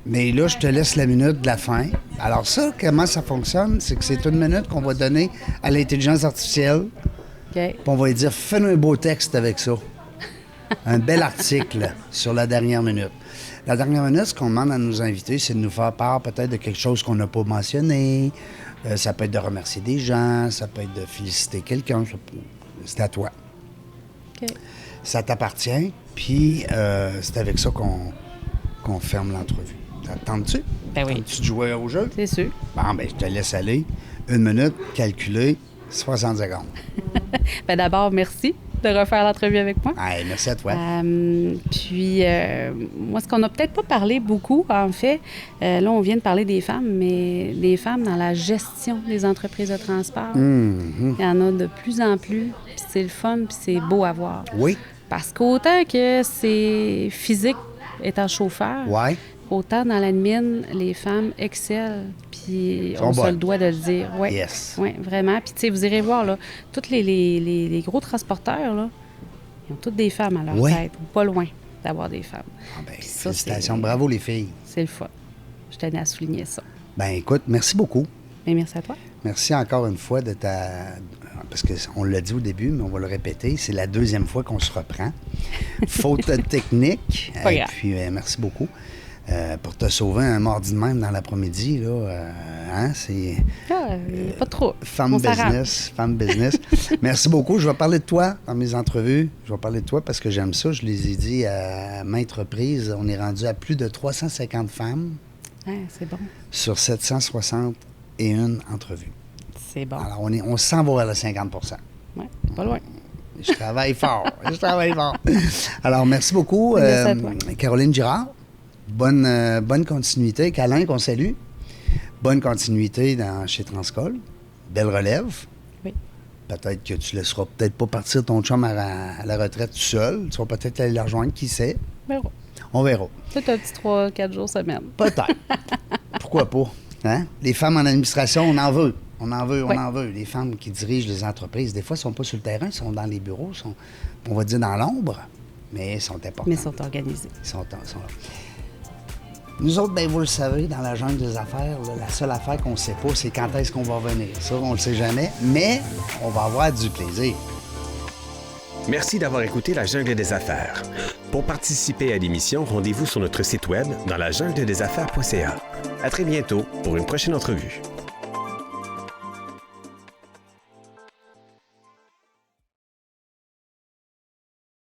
Mais là, je te laisse la minute de la fin. Alors ça, comment ça fonctionne? C'est que c'est une minute qu'on va donner à l'intelligence artificielle. Puis on va lui dire, fais-nous un beau texte avec ça. Un bel article sur la dernière minute. La dernière minute, ce qu'on demande à nos invités, c'est de nous faire part peut-être de quelque chose qu'on n'a pas mentionné. Ça peut être de remercier des gens, ça peut être de féliciter quelqu'un. C'est à toi. OK. Ça t'appartient, puis c'est avec ça qu'on ferme l'entrevue. T'attends-tu? Ben oui. T'attends-tu de jouer au jeu? C'est sûr. Bon, ben je te laisse aller. 1 minute, calculé, 60 secondes. Ben d'abord, merci de refaire l'entrevue avec moi. Hey, merci à toi. Puis, moi, ce qu'on n'a peut-être pas parlé beaucoup, en fait, là, on vient de parler des femmes, mais des femmes dans la gestion des entreprises de transport. Il y en a de plus en plus, puis c'est le fun, puis c'est beau à voir. Oui. Parce qu'autant que c'est physique étant chauffeur, autant dans l'admin, les femmes excellent, puis on se le doit de le dire. Oui, vraiment. Puis, tu sais, vous irez voir, là, tous les gros transporteurs, là, ils ont toutes des femmes à leur tête, ou pas loin d'avoir des femmes. Ah ben, félicitations, bravo les filles. C'est le fun. Je tenais à souligner ça. Ben écoute, merci beaucoup. Bien, merci à toi. Merci encore une fois de parce qu'on l'a dit au début, mais on va le répéter, c'est la 2e fois qu'on se reprend. Faute technique. Pas grave. Puis merci beaucoup. Pour te sauver un mardi de même dans l'après-midi, là, c'est... pas trop. Femme business. Merci beaucoup. Je vais parler de toi dans mes entrevues. Je vais parler de toi parce que j'aime ça. Je les ai dit à maintes reprises. On est rendu à plus de 350 femmes. C'est bon. Sur 761 entrevues. C'est bon. Alors, on s'en va vers le 50 %. Oui, pas loin. Je travaille fort. Alors, merci beaucoup, Caroline Girard. Bonne continuité. Câlin, qu'on salue. Bonne continuité chez Transcol. Belle relève. Oui. Peut-être que tu ne laisseras peut-être pas partir ton chum à la retraite tout seul. Tu vas peut-être aller la rejoindre, qui sait. On verra. Peut-être un petit 3-4 jours semaine. Peut-être. Pourquoi pas? Hein? Les femmes en administration, on en veut. On en veut. Les femmes qui dirigent les entreprises, des fois, ne sont pas sur le terrain, sont dans les bureaux, sont, on va dire, dans l'ombre, mais sont importantes. Mais sont organisées. Sont là. Nous autres, bien, vous le savez, dans la jungle des affaires, là, la seule affaire qu'on ne sait pas, c'est quand est-ce qu'on va revenir. Ça, on ne le sait jamais, mais on va avoir du plaisir. Merci d'avoir écouté La Jungle des Affaires. Pour participer à l'émission, rendez-vous sur notre site web dans lajungledesaffaires.ca. À très bientôt pour une prochaine entrevue.